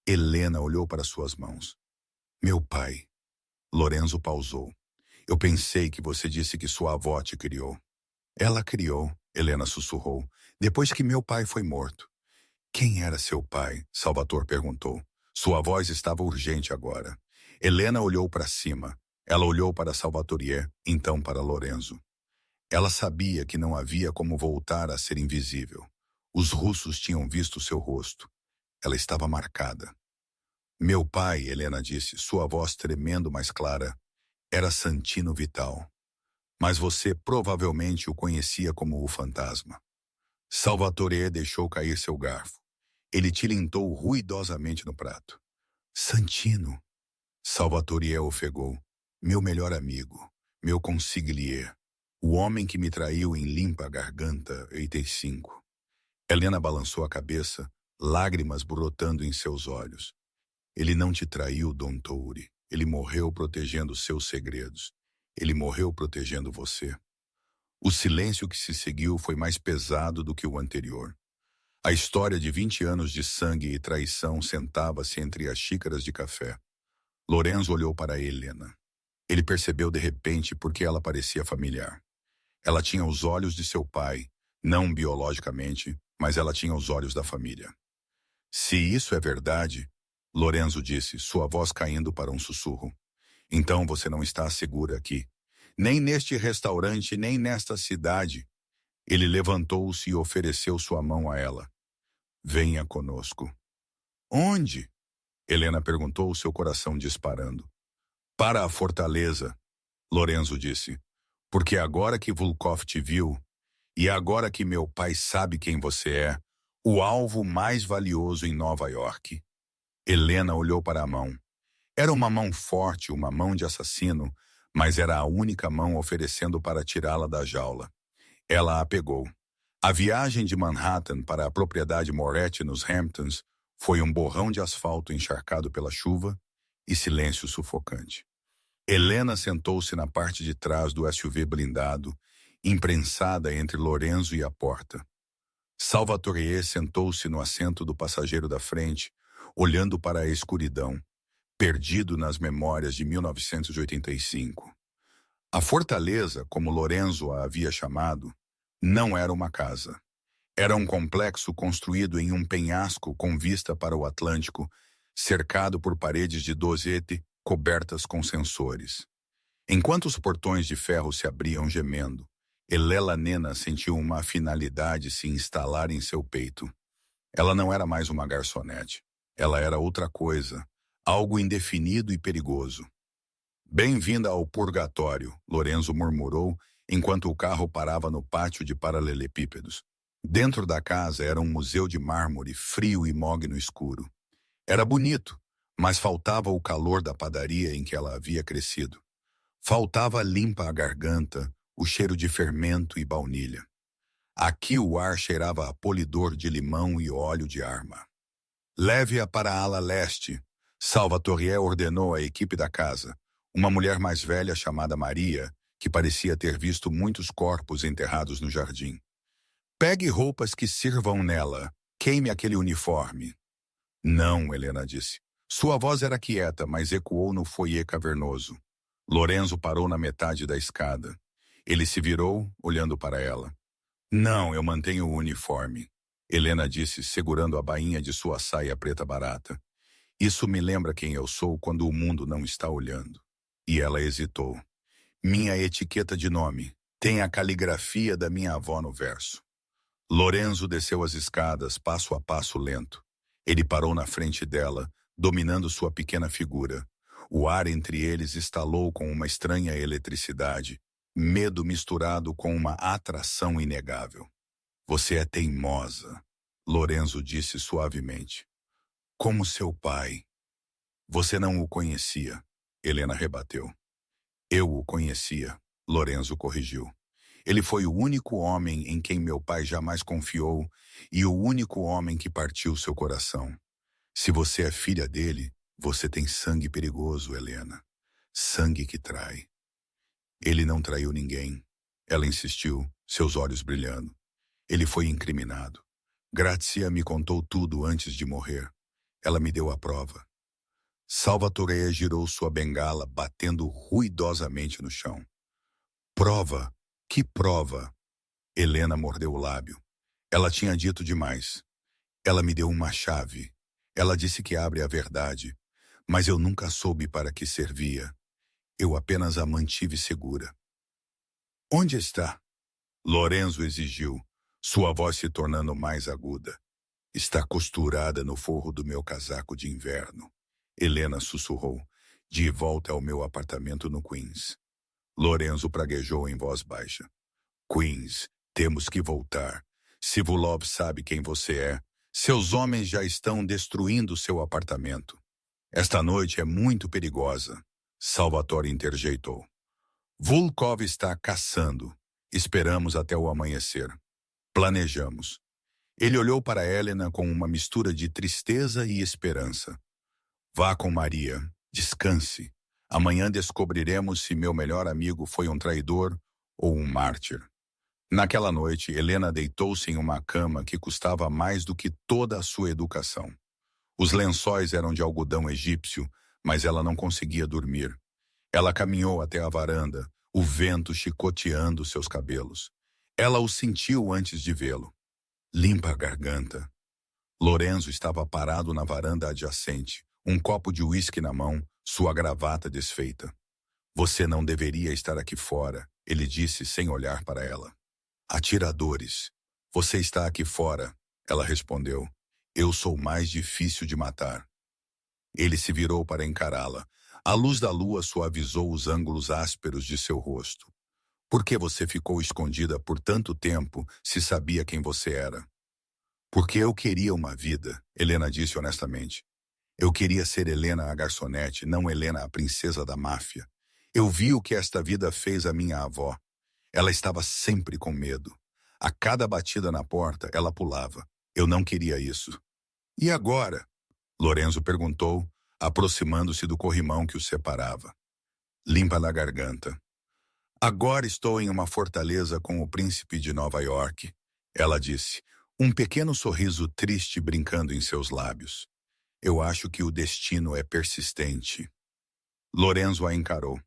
Speaker 1: Helena olhou para suas mãos. Meu pai. Lorenzo pausou. Eu pensei que você disse que sua avó te criou. Ela criou, Helena sussurrou, depois que meu pai foi morto. Quem era seu pai? Salvatore perguntou. Sua voz estava urgente agora. Helena olhou para cima. Ela olhou para Salvatore, então para Lorenzo. Ela sabia que não havia como voltar a ser invisível. Os russos tinham visto seu rosto. Ela estava marcada. Meu pai, Helena disse, sua voz tremendo mais clara, era Santino Vital. Mas você provavelmente o conhecia como o fantasma. Salvatore deixou cair seu garfo. Ele tilintou ruidosamente no prato. Santino. Salvatore ofegou. Meu melhor amigo. Meu consigliere. O homem que me traiu em limpa garganta, 85. Helena balançou a cabeça, lágrimas brotando em seus olhos. Ele não te traiu, Dom Touri. Ele morreu protegendo seus segredos. Ele morreu protegendo você. O silêncio que se seguiu foi mais pesado do que o anterior. A história de 20 anos de sangue e traição sentava-se entre as xícaras de café. Lorenzo olhou para Helena. Ele percebeu de repente porque ela parecia familiar. Ela tinha os olhos de seu pai, não biologicamente, mas ela tinha os olhos da família. Se isso é verdade, Lorenzo disse, sua voz caindo para um sussurro, então você não está segura aqui. Nem neste restaurante, nem nesta cidade. Ele levantou-se e ofereceu sua mão a ela. Venha conosco. Onde? Helena perguntou, seu coração disparando. Para a fortaleza, Lorenzo disse. Porque agora que Volkov te viu, e agora que meu pai sabe quem você é, o alvo mais valioso em Nova York. Helena olhou para a mão. Era uma mão forte, uma mão de assassino, mas era a única mão oferecendo para tirá-la da jaula. Ela a pegou. A viagem de Manhattan para a propriedade Moretti nos Hamptons foi um borrão de asfalto encharcado pela chuva e silêncio sufocante. Helena sentou-se na parte de trás do SUV blindado, imprensada entre Lorenzo e a porta. Salvatore sentou-se no assento do passageiro da frente, olhando para a escuridão, perdido nas memórias de 1985. A fortaleza, como Lorenzo a havia chamado, não era uma casa. Era um complexo construído em um penhasco com vista para o Atlântico, cercado por paredes de dozete cobertas com sensores. Enquanto os portões de ferro se abriam gemendo, Elela Nena sentiu uma finalidade se instalar em seu peito. Ela não era mais uma garçonete. Ela era outra coisa, algo indefinido e perigoso. Bem-vinda ao purgatório, Lorenzo murmurou, enquanto o carro parava no pátio de paralelepípedos. Dentro da casa era um museu de mármore frio e mogno escuro. Era bonito, mas faltava o calor da padaria em que ela havia crescido. Faltava limpa a garganta, o cheiro de fermento e baunilha. Aqui o ar cheirava a polidor de limão e óleo de arma. Leve-a para a ala leste, Salvatore ordenou à equipe da casa, uma mulher mais velha chamada Maria, que parecia ter visto muitos corpos enterrados no jardim. Pegue roupas que sirvam nela, queime aquele uniforme. Não, Helena disse. Sua voz era quieta, mas ecoou no foyer cavernoso. Lorenzo parou na metade da escada. Ele se virou, olhando para ela. Não, eu mantenho o uniforme, Helena disse, segurando a bainha de sua saia preta barata. Isso me lembra quem eu sou quando o mundo não está olhando. E ela hesitou. Minha etiqueta de nome tem a caligrafia da minha avó no verso. Lorenzo desceu as escadas, passo a passo lento. Ele parou na frente dela, dominando sua pequena figura. O ar entre eles estalou com uma estranha eletricidade, medo misturado com uma atração inegável. Você é teimosa, Lorenzo disse suavemente. Como seu pai. Você não o conhecia, Helena rebateu. Eu o conhecia, Lorenzo corrigiu. Ele foi o único homem em quem meu pai jamais confiou e o único homem que partiu seu coração. Se você é filha dele, você tem sangue perigoso, Helena. Sangue que trai. Ele não traiu ninguém, Ela insistiu, seus olhos brilhando. Ele foi incriminado. Grazia me contou tudo antes de morrer. Ela me deu a prova. Salvatore girou sua bengala, batendo ruidosamente no chão. Prova? Que prova? Helena mordeu o lábio. Ela tinha dito demais. Ela me deu uma chave. Ela disse que abre a verdade, mas eu nunca soube para que servia. Eu apenas a mantive segura. Onde está? Lorenzo exigiu, sua voz se tornando mais aguda. Está costurada no forro do meu casaco de inverno. Helena sussurrou, de volta ao meu apartamento no Queens. Lorenzo praguejou em voz baixa. Queens, temos que voltar. Sivulov sabe quem você é. Seus homens já estão destruindo seu apartamento. Esta noite é muito perigosa. Salvatore interjeitou. Volkov está caçando. Esperamos até o amanhecer. Planejamos. Ele olhou para Helena com uma mistura de tristeza e esperança. Vá com Maria. Descanse. Amanhã descobriremos se meu melhor amigo foi um traidor ou um mártir. Naquela noite, Helena deitou-se em uma cama que custava mais do que toda a sua educação. Os lençóis eram de algodão egípcio, mas ela não conseguia dormir. Ela caminhou até a varanda, o vento chicoteando seus cabelos. Ela o sentiu antes de vê-lo. Limpa a garganta. Lorenzo estava parado na varanda adjacente, um copo de uísque na mão, sua gravata desfeita. Você não deveria estar aqui fora, ele disse sem olhar para ela. Atiradores. Você está aqui fora, ela respondeu. Eu sou mais difícil de matar. Ele se virou para encará-la. A luz da lua suavizou os ângulos ásperos de seu rosto. Por que você ficou escondida por tanto tempo se sabia quem você era? Porque eu queria uma vida, Helena disse honestamente. Eu queria ser Helena a garçonete, não Helena a princesa da máfia. Eu vi o que esta vida fez à minha avó. Ela estava sempre com medo. A cada batida na porta, ela pulava. Eu não queria isso. E agora? Lorenzo perguntou, aproximando-se do corrimão que os separava. Limpa na garganta. Agora estou em uma fortaleza com o príncipe de Nova York, ela disse, um pequeno sorriso triste brincando em seus lábios. Eu acho que o destino é persistente. Lorenzo a encarou.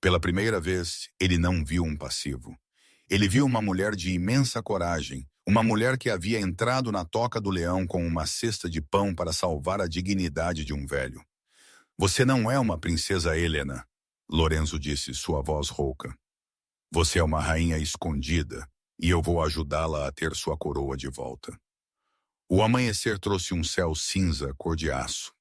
Speaker 1: Pela primeira vez, ele não viu um passivo. Ele viu uma mulher de imensa coragem, uma mulher que havia entrado na toca do leão com uma cesta de pão para salvar a dignidade de um velho. Você não é uma princesa Helena, Lorenzo disse, sua voz rouca. Você é uma rainha escondida, e eu vou ajudá-la a ter sua coroa de volta. O amanhecer trouxe um céu cinza cor de aço.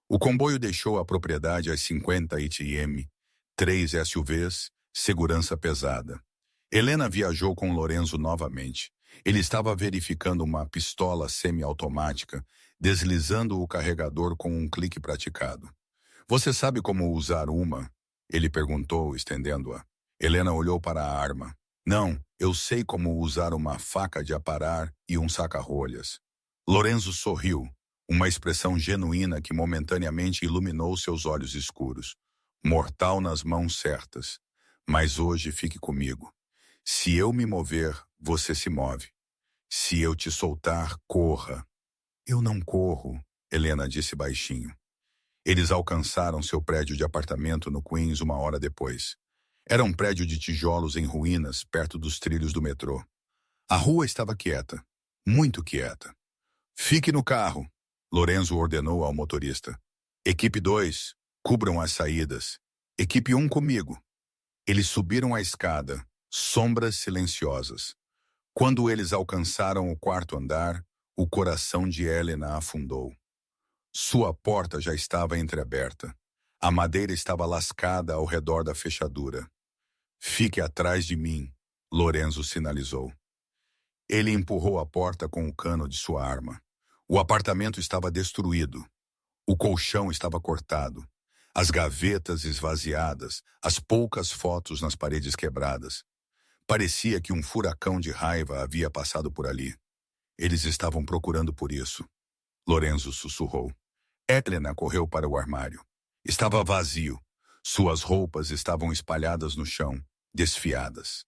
Speaker 1: O comboio deixou a propriedade às 50 ATM, 3 SUVs, segurança pesada. Helena viajou com Lorenzo novamente. Ele estava verificando uma pistola semiautomática, deslizando o carregador com um clique praticado. Você sabe como usar uma? Ele perguntou, estendendo-a. Helena olhou para a arma. Não, eu sei como usar uma faca de aparar e um saca-rolhas. Lorenzo sorriu, uma expressão genuína que momentaneamente iluminou seus olhos escuros. Mortal nas mãos certas. Mas hoje fique comigo. Se eu me mover, você se move. Se eu te soltar, corra. Eu não corro, Helena disse baixinho. Eles alcançaram seu prédio de apartamento no Queens 1 hora depois. Era um prédio de tijolos em ruínas, perto dos trilhos do metrô. A rua estava quieta, muito quieta. Fique no carro, Lorenzo ordenou ao motorista. Equipe 2, cubram as saídas. Equipe 1 comigo. Eles subiram a escada, sombras silenciosas. Quando eles alcançaram o 4º andar, o coração de Helena afundou. Sua porta já estava entreaberta. A madeira estava lascada ao redor da fechadura. Fique atrás de mim, Lorenzo sinalizou. Ele empurrou a porta com o cano de sua arma. O apartamento estava destruído. O colchão estava cortado. As gavetas esvaziadas, as poucas fotos nas paredes quebradas. Parecia que um furacão de raiva havia passado por ali. Eles estavam procurando por isso. Lorenzo sussurrou. Helena correu para o armário. Estava vazio. Suas roupas estavam espalhadas no chão, desfiadas.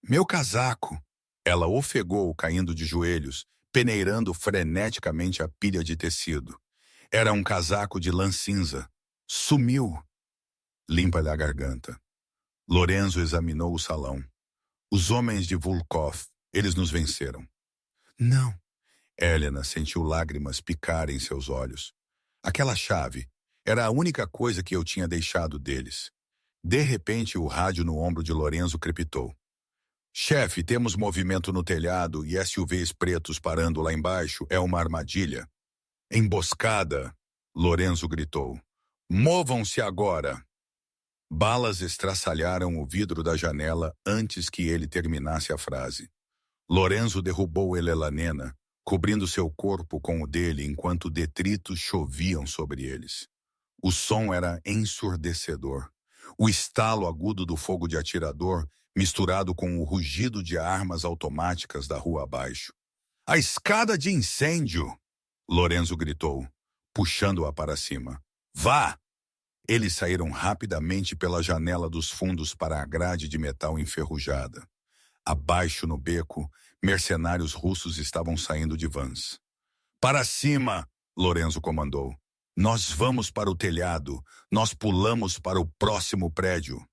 Speaker 1: Meu casaco! Ela ofegou, caindo de joelhos, peneirando freneticamente a pilha de tecido. Era um casaco de lã cinza. Sumiu! Limpa-lhe a garganta. Lorenzo examinou o salão. Os homens de Volkov, eles nos venceram. Não. Helena sentiu lágrimas picarem seus olhos. Aquela chave era a única coisa que eu tinha deixado deles. De repente, o rádio no ombro de Lorenzo crepitou. Chefe, temos movimento no telhado e SUVs pretos parando lá embaixo. É uma armadilha. Emboscada! Lorenzo gritou. Movam-se agora! Balas estraçalharam o vidro da janela antes que ele terminasse a frase. Lorenzo derrubou Elelanena, cobrindo seu corpo com o dele enquanto detritos choviam sobre eles. O som era ensurdecedor. O estalo agudo do fogo de atirador, misturado com o rugido de armas automáticas da rua abaixo. A escada de incêndio! Lorenzo gritou, puxando-a para cima. Vá! Eles saíram rapidamente pela janela dos fundos para a grade de metal enferrujada. Abaixo no beco, mercenários russos estavam saindo de vans. Para cima! Lorenzo comandou. Nós vamos para o telhado. Nós pulamos para o próximo prédio.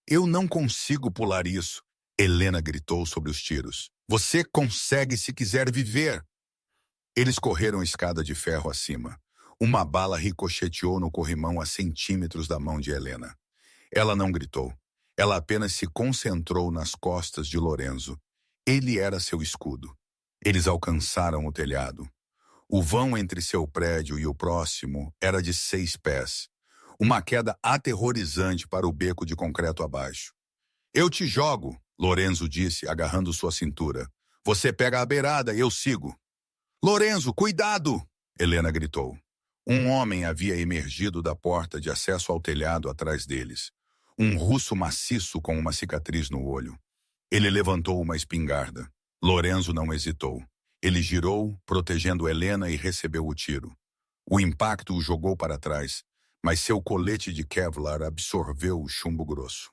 Speaker 1: Eu não consigo pular isso, Helena gritou sobre os tiros. Você consegue se quiser viver. Eles correram a escada de ferro acima. Uma bala ricocheteou no corrimão a centímetros da mão de Helena. Ela não gritou. Ela apenas se concentrou nas costas de Lorenzo. Ele era seu escudo. Eles alcançaram o telhado. O vão entre seu prédio e o próximo era de 6 pés. Uma queda aterrorizante para o beco de concreto abaixo. Eu te jogo, Lorenzo disse, agarrando sua cintura. Você pega a beirada e eu sigo. Lorenzo, cuidado! Helena gritou. Um homem havia emergido da porta de acesso ao telhado atrás deles. Um russo maciço com uma cicatriz no olho. Ele levantou uma espingarda. Lorenzo não hesitou. Ele girou, protegendo Helena e recebeu o tiro. O impacto o jogou para trás, mas seu colete de Kevlar absorveu o chumbo grosso.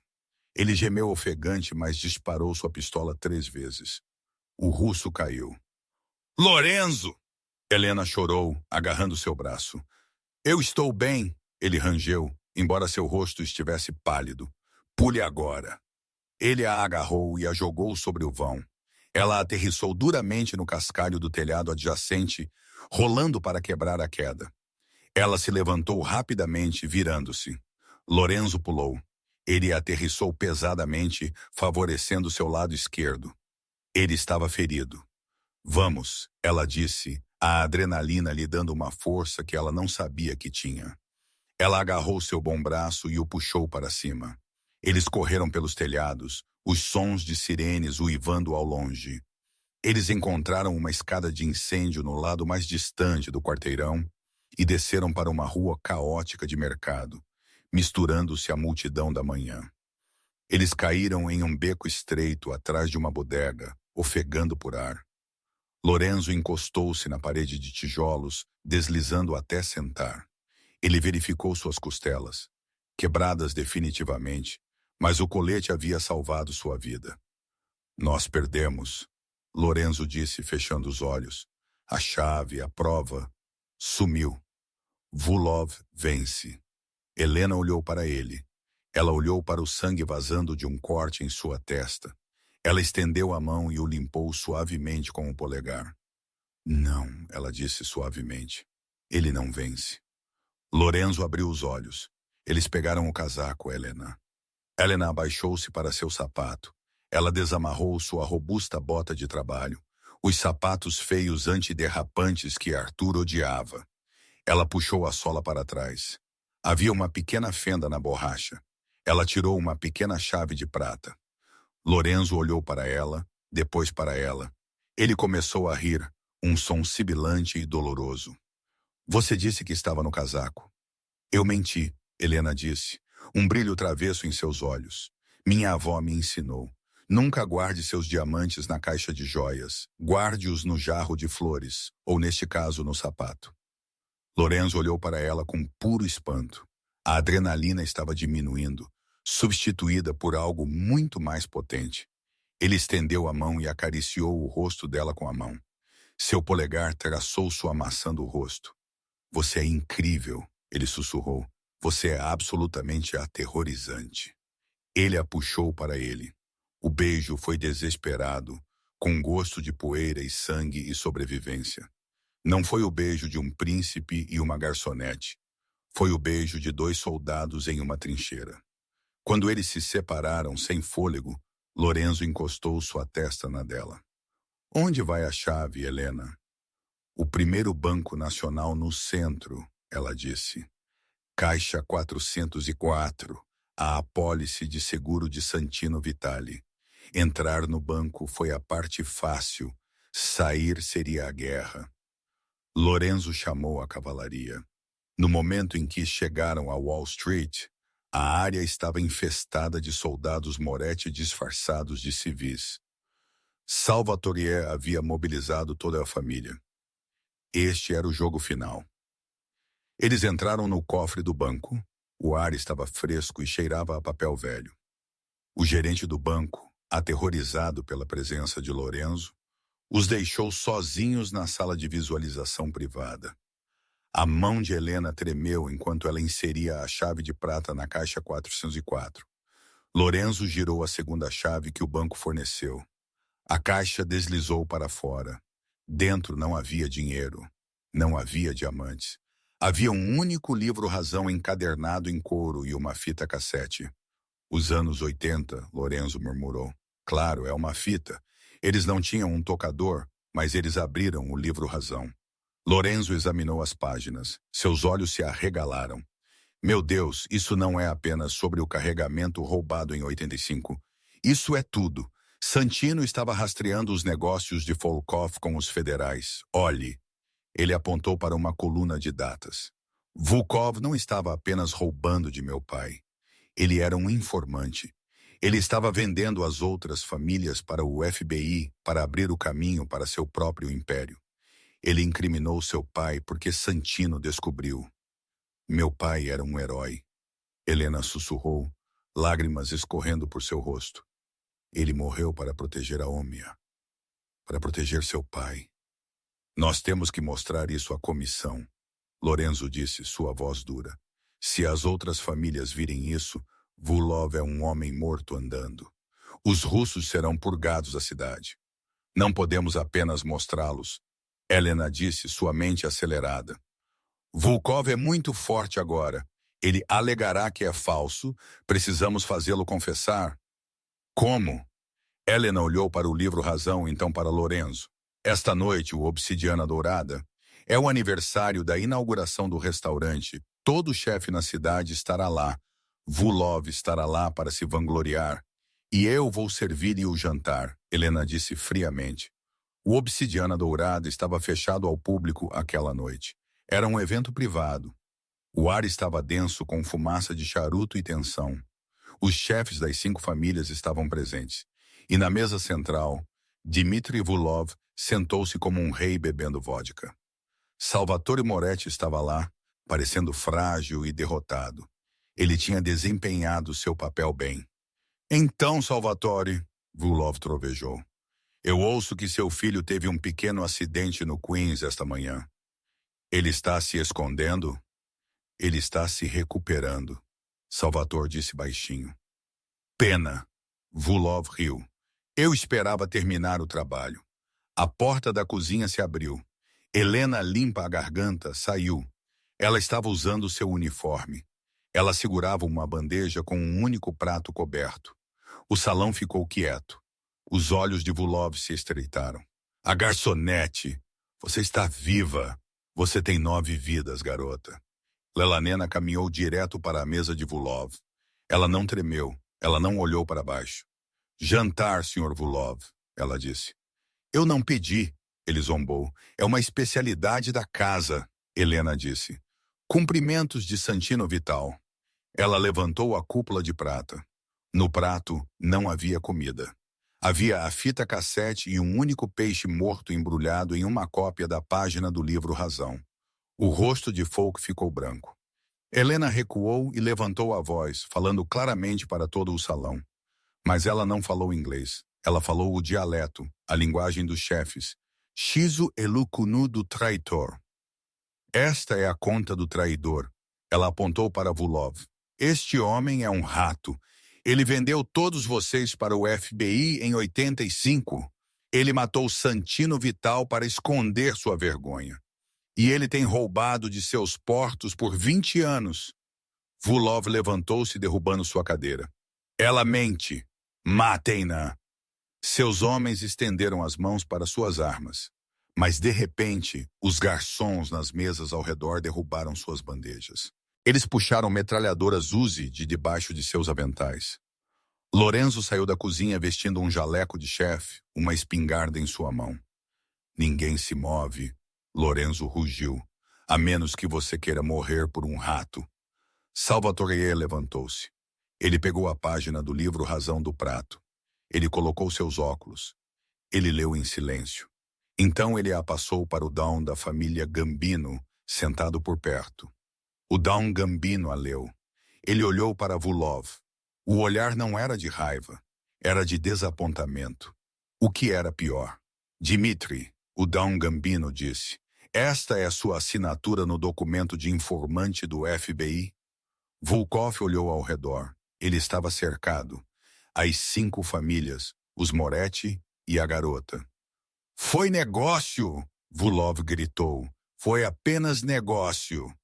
Speaker 1: Ele gemeu ofegante, mas disparou sua pistola 3 vezes. O russo caiu. Lorenzo! Helena chorou, agarrando seu braço. Eu estou bem, ele rangeu, embora seu rosto estivesse pálido. Pule agora. Ele a agarrou e a jogou sobre o vão. Ela aterrissou duramente no cascalho do telhado adjacente, rolando para quebrar a queda. Ela se levantou rapidamente, virando-se. Lorenzo pulou. Ele aterrissou pesadamente, favorecendo seu lado esquerdo. Ele estava ferido. Vamos, ela disse, a adrenalina lhe dando uma força que ela não sabia que tinha. Ela agarrou seu bom braço e o puxou para cima. Eles correram pelos telhados, os sons de sirenes uivando ao longe. Eles encontraram uma escada de incêndio no lado mais distante do quarteirão e desceram para uma rua caótica de mercado, misturando-se à multidão da manhã. Eles caíram em um beco estreito atrás de uma bodega, ofegando por ar. Lorenzo encostou-se na parede de tijolos, deslizando até sentar. Ele verificou suas costelas, quebradas definitivamente, mas o colete havia salvado sua vida. Nós perdemos, Lorenzo disse, fechando os olhos. A chave, a prova, sumiu. Vulov vence. Helena olhou para ele. Ela olhou para o sangue vazando de um corte em sua testa. Ela estendeu a mão e o limpou suavemente com o polegar. Não, ela disse suavemente. Ele não vence. Lorenzo abriu os olhos. Eles pegaram o casaco, Helena. Helena abaixou-se para seu sapato. Ela desamarrou sua robusta bota de trabalho, os sapatos feios antiderrapantes que Arthur odiava. Ela puxou a sola para trás. Havia uma pequena fenda na borracha. Ela tirou uma pequena chave de prata. Lorenzo olhou para ela, depois para ela. Ele começou a rir, um som sibilante e doloroso. Você disse que estava no casaco. Eu menti, Helena disse, um brilho travesso em seus olhos. Minha avó me ensinou. Nunca guarde seus diamantes na caixa de joias. Guarde-os no jarro de flores, ou neste caso no sapato. Lorenzo olhou para ela com puro espanto. A adrenalina estava diminuindo, substituída por algo muito mais potente. Ele estendeu a mão e acariciou o rosto dela com a mão. Seu polegar traçou sua maçã do rosto. Você é incrível, ele sussurrou. Você é absolutamente aterrorizante. Ele a puxou para ele. O beijo foi desesperado, com gosto de poeira e sangue e sobrevivência. Não foi o beijo de um príncipe e uma garçonete. Foi o beijo de dois soldados em uma trincheira. Quando eles se separaram sem fôlego, Lorenzo encostou sua testa na dela. Onde vai a chave, Helena? O primeiro Banco Nacional no centro, ela disse. Caixa 404, a apólice de seguro de Santino Vitale. Entrar no banco foi a parte fácil, sair seria a guerra. Lorenzo chamou a cavalaria. No momento em que chegaram a Wall Street, a área estava infestada de soldados Moretti disfarçados de civis. Salvatore havia mobilizado toda a família. Este era o jogo final. Eles entraram no cofre do banco. O ar estava fresco e cheirava a papel velho. O gerente do banco, aterrorizado pela presença de Lorenzo, os deixou sozinhos na sala de visualização privada. A mão de Helena tremeu enquanto ela inseria a chave de prata na caixa 404. Lorenzo girou a segunda chave que o banco forneceu. A caixa deslizou para fora. Dentro não havia dinheiro. Não havia diamantes. Havia um único livro-razão encadernado em couro e uma fita cassete. Os anos 80, Lorenzo murmurou. Claro, é uma fita. Eles não tinham um tocador, mas eles abriram o livro-razão. Lorenzo examinou as páginas. Seus olhos se arregalaram. Meu Deus, isso não é apenas sobre o carregamento roubado em 85. Isso é tudo. Santino estava rastreando os negócios de Volkov com os federais. Olhe. Ele apontou para uma coluna de datas. Volkov não estava apenas roubando de meu pai. Ele era um informante. Ele estava vendendo as outras famílias para o FBI para abrir o caminho para seu próprio império. Ele incriminou seu pai porque Santino descobriu. Meu pai era um herói. Helena sussurrou, lágrimas escorrendo por seu rosto. Ele morreu para proteger a Omnia, para proteger seu pai. Nós temos que mostrar isso à comissão, Lorenzo disse, sua voz dura. Se as outras famílias virem isso, Vulov é um homem morto andando. Os russos serão purgados da cidade. Não podemos apenas mostrá-los, Helena disse, sua mente acelerada. Volkov é muito forte agora. Ele alegará que é falso. Precisamos fazê-lo confessar. Como? Helena olhou para o livro-razão, então para Lorenzo. Esta noite, o Obsidiana Dourada, é o aniversário da inauguração do restaurante. Todo chefe na cidade estará lá. Vulov estará lá para se vangloriar. E eu vou servir-lhe o jantar, Helena disse friamente. O Obsidiana Dourada estava fechado ao público aquela noite. Era um evento privado. O ar estava denso com fumaça de charuto e tensão. Os chefes das 5 famílias estavam presentes. E na mesa central, Dmitry Vulov sentou-se como um rei bebendo vodka. Salvatore Moretti estava lá, parecendo frágil e derrotado. Ele tinha desempenhado seu papel bem. Então, Salvatore, Vulov trovejou. Eu ouço que seu filho teve um pequeno acidente no Queens esta manhã. Ele está se escondendo? Ele está se recuperando, Salvatore disse baixinho. Pena. Vulov riu. Eu esperava terminar o trabalho. A porta da cozinha se abriu. Helena, limpa a garganta, saiu. Ela estava usando seu uniforme. Ela segurava uma bandeja com um único prato coberto. O salão ficou quieto. Os olhos de Vulov se estreitaram. A garçonete! Você está viva! Você tem 9 vidas, garota. Lelanena caminhou direto para a mesa de Vulov. Ela não tremeu. Ela não olhou para baixo. Jantar, Sr. Vulov, ela disse. Eu não pedi, ele zombou. É uma especialidade da casa, Helena disse. Cumprimentos de Santino Vital. Ela levantou a cúpula de prata. No prato não havia comida. Havia a fita cassete e um único peixe morto embrulhado em uma cópia da página do livro Razão. O rosto de Folk ficou branco. Helena recuou e levantou a voz, falando claramente para todo o salão. Mas ela não falou inglês. Ela falou o dialeto, a linguagem dos chefes. Shizu elukunu do traitor. Esta é a conta do traidor. Ela apontou para Vulov. Este homem é um rato. Ele vendeu todos vocês para o FBI em 85. Ele matou Santino Vital para esconder sua vergonha. E ele tem roubado de seus portos por 20 anos. Vulov levantou-se, derrubando sua cadeira. Ela mente. Matem-na. Seus homens estenderam as mãos para suas armas. Mas, de repente, os garçons nas mesas ao redor derrubaram suas bandejas. Eles puxaram metralhadoras Uzi de debaixo de seus aventais. Lorenzo saiu da cozinha vestindo um jaleco de chefe, uma espingarda em sua mão. Ninguém se move, Lorenzo rugiu, a menos que você queira morrer por um rato. Salvatore levantou-se. Ele pegou a página do livro Razão do Prato. Ele colocou seus óculos. Ele leu em silêncio. Então ele a passou para o Down da família Gambino, sentado por perto. O Down Gambino a leu. Ele olhou para Vulov. O olhar não era de raiva, era de desapontamento. O que era pior? Dmitri, o Down Gambino disse, esta é a sua assinatura no documento de informante do FBI? Volkov olhou ao redor. Ele estava cercado. As 5 famílias, os Moretti e a garota. Foi negócio! Vulov gritou. Foi apenas negócio.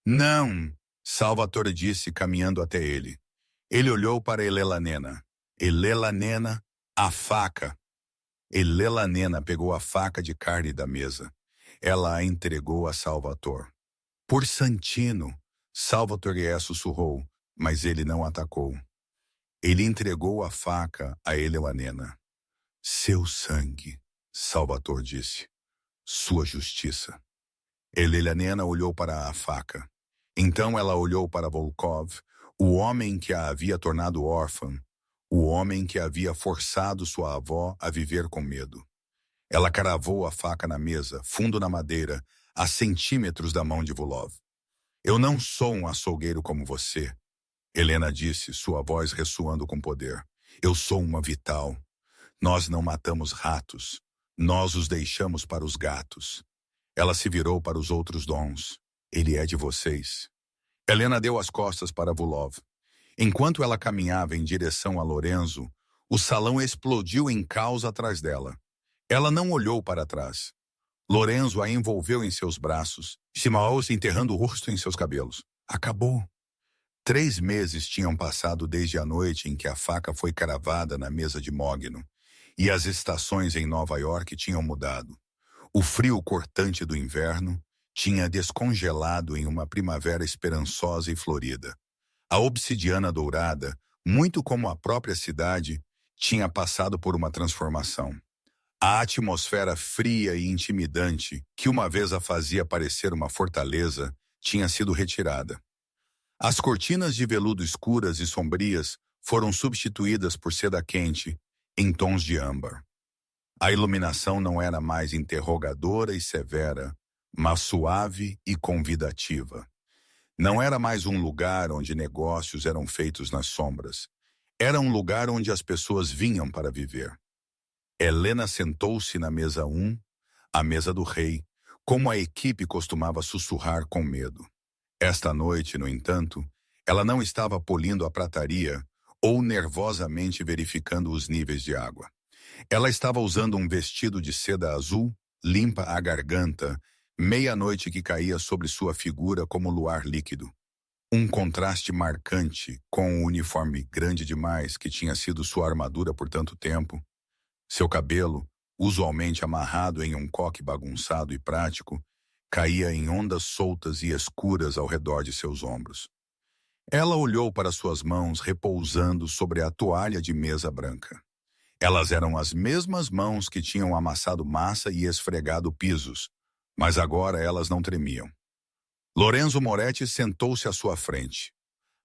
Speaker 1: Não! Salvatore disse, caminhando até ele. Ele olhou para Elelanena. Elelanena, a faca. Elelanena pegou a faca de carne da mesa. Ela a entregou a Salvatore. Por Santino, Salvatore sussurrou, mas ele não atacou. Ele entregou a faca a Elelanena. Seu sangue, Salvatore disse. Sua justiça. Elelanena olhou para a faca. Então ela olhou para Volkov, o homem que a havia tornado órfã, o homem que havia forçado sua avó a viver com medo. Ela cravou a faca na mesa, fundo na madeira, a centímetros da mão de Vulov. Eu não sou um açougueiro como você, Helena disse, sua voz ressoando com poder. Eu sou uma Vital. Nós não matamos ratos. Nós os deixamos para os gatos. Ela se virou para os outros dons. Ele é de vocês. Helena deu as costas para Vulov. Enquanto ela caminhava em direção a Lorenzo, o salão explodiu em caos atrás dela. Ela não olhou para trás. Lorenzo a envolveu em seus braços, Simaos enterrando o rosto em seus cabelos. Acabou. 3 meses tinham passado desde a noite em que a faca foi cravada na mesa de Mogno, e as estações em Nova York tinham mudado. O frio cortante do inverno tinha descongelado em uma primavera esperançosa e florida. A obsidiana dourada, muito como a própria cidade, tinha passado por uma transformação. A atmosfera fria e intimidante, que uma vez a fazia parecer uma fortaleza, tinha sido retirada. As cortinas de veludo escuras e sombrias foram substituídas por seda quente, em tons de âmbar. A iluminação não era mais interrogadora e severa, mas suave e convidativa. Não era mais um lugar onde negócios eram feitos nas sombras. Era um lugar onde as pessoas vinham para viver. Helena sentou-se na mesa 1, a mesa do rei, como a equipe costumava sussurrar com medo. Esta noite, no entanto, ela não estava polindo a prataria ou nervosamente verificando os níveis de água. Ela estava usando um vestido de seda azul, limpa à garganta, meia-noite que caía sobre sua figura como luar líquido. Um contraste marcante com o uniforme grande demais que tinha sido sua armadura por tanto tempo. Seu cabelo, usualmente amarrado em um coque bagunçado e prático, caía em ondas soltas e escuras ao redor de seus ombros. Ela olhou para suas mãos repousando sobre a toalha de mesa branca. Elas eram as mesmas mãos que tinham amassado massa e esfregado pisos, mas agora elas não tremiam. Lorenzo Moretti sentou-se à sua frente.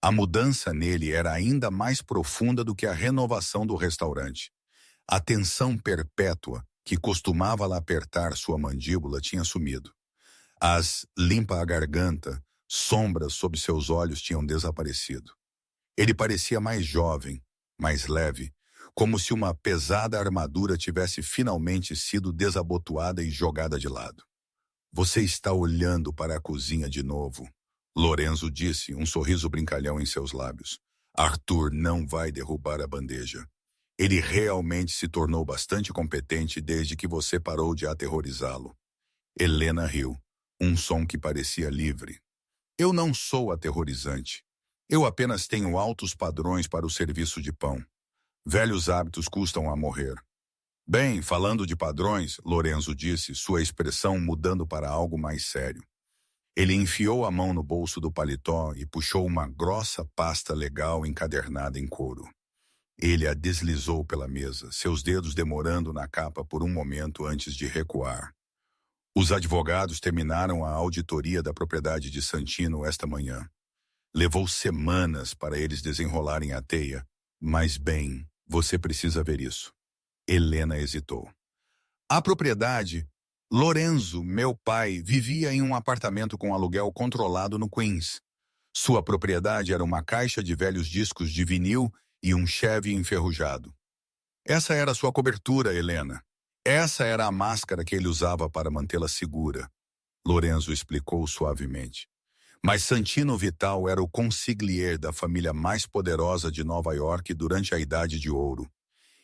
Speaker 1: A mudança nele era ainda mais profunda do que a renovação do restaurante. A tensão perpétua que costumava lá apertar sua mandíbula tinha sumido. As limpa a garganta, sombras sob seus olhos tinham desaparecido. Ele parecia mais jovem, mais leve, como se uma pesada armadura tivesse finalmente sido desabotoada e jogada de lado. Você está olhando para a cozinha de novo, Lorenzo disse, um sorriso brincalhão em seus lábios. Arthur não vai derrubar a bandeja. Ele realmente se tornou bastante competente desde que você parou de aterrorizá-lo. Helena riu, um som que parecia livre. Eu não sou aterrorizante. Eu apenas tenho altos padrões para o serviço de pão. Velhos hábitos custam a morrer. Bem, falando de padrões, Lorenzo disse, sua expressão mudando para algo mais sério. Ele enfiou a mão no bolso do paletó e puxou uma grossa pasta legal encadernada em couro. Ele a deslizou pela mesa, seus dedos demorando na capa por um momento antes de recuar. Os advogados terminaram a auditoria da propriedade de Santino esta manhã. Levou semanas para eles desenrolarem a teia, mas bem, você precisa ver isso. Helena hesitou. A propriedade... Lorenzo, meu pai, vivia em um apartamento com aluguel controlado no Queens. Sua propriedade era uma caixa de velhos discos de vinil e um Chevy enferrujado. Essa era sua cobertura, Helena. Essa era a máscara que ele usava para mantê-la segura. Lorenzo explicou suavemente. Mas Santino Vital era o consigliere da família mais poderosa de Nova York durante a Idade de Ouro.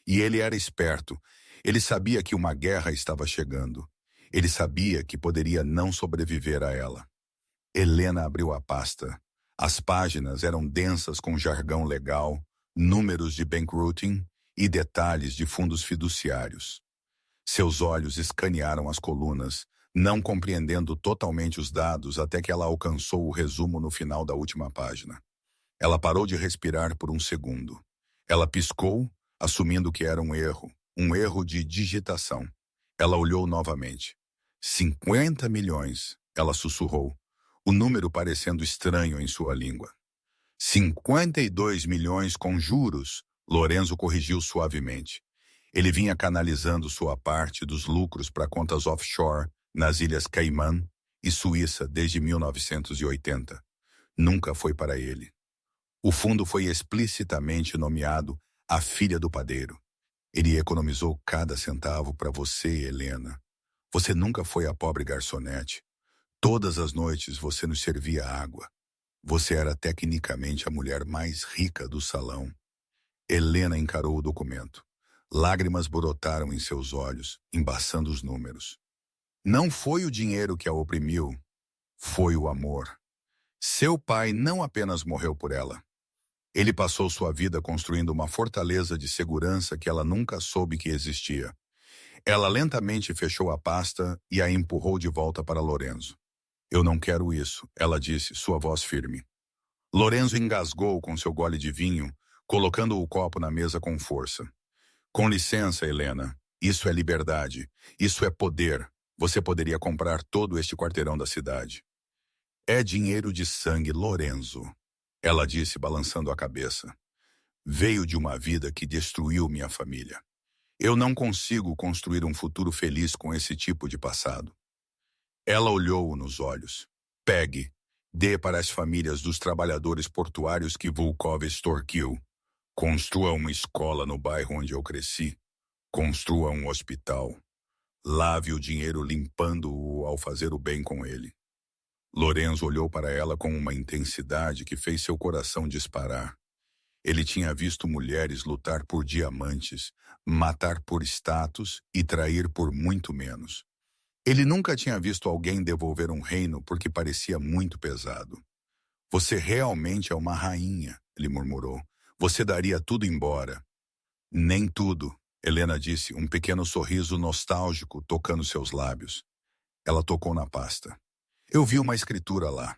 Speaker 1: E ele era esperto. Ele sabia que uma guerra estava chegando. Ele sabia que poderia não sobreviver a ela. Helena abriu a pasta. As páginas eram densas com jargão legal, números de bankrouting e detalhes de fundos fiduciários. Seus olhos escanearam as colunas, não compreendendo totalmente os dados até que ela alcançou o resumo no final da última página. Ela parou de respirar por um segundo. Ela piscou, assumindo que era um erro de digitação. Ela olhou novamente. 50 milhões, ela sussurrou, o número parecendo estranho em sua língua. 52 milhões com juros, Lorenzo corrigiu suavemente. Ele vinha canalizando sua parte dos lucros para contas offshore nas Ilhas Caimã e Suíça desde 1980. Nunca foi para ele. O fundo foi explicitamente nomeado a filha do padeiro. Ele economizou cada centavo para você, Helena. Você nunca foi a pobre garçonete. Todas as noites você nos servia água. Você era tecnicamente a mulher mais rica do salão. Helena encarou o documento. Lágrimas brotaram em seus olhos, embaçando os números. Não foi o dinheiro que a oprimiu, foi o amor. Seu pai não apenas morreu por ela. Ele passou sua vida construindo uma fortaleza de segurança que ela nunca soube que existia. Ela lentamente fechou a pasta e a empurrou de volta para Lorenzo. Eu não quero isso, ela disse, sua voz firme. Lorenzo engasgou com seu gole de vinho, colocando o copo na mesa com força. Com licença, Helena. Isso é liberdade. Isso é poder. Você poderia comprar todo este quarteirão da cidade. É dinheiro de sangue, Lorenzo. Ela disse, balançando a cabeça. Veio de uma vida que destruiu minha família. Eu não consigo construir um futuro feliz com esse tipo de passado. Ela olhou-o nos olhos. Pegue, dê para as famílias dos trabalhadores portuários que Volkov extorquiu. Construa uma escola no bairro onde eu cresci. Construa um hospital. Lave o dinheiro limpando-o ao fazer o bem com ele. Lorenzo olhou para ela com uma intensidade que fez seu coração disparar. Ele tinha visto mulheres lutar por diamantes, matar por status e trair por muito menos. Ele nunca tinha visto alguém devolver um reino porque parecia muito pesado. Você realmente é uma rainha, ele murmurou. Você daria tudo embora. Nem tudo, Helena disse, um pequeno sorriso nostálgico tocando seus lábios. Ela tocou na pasta. Eu vi uma escritura lá.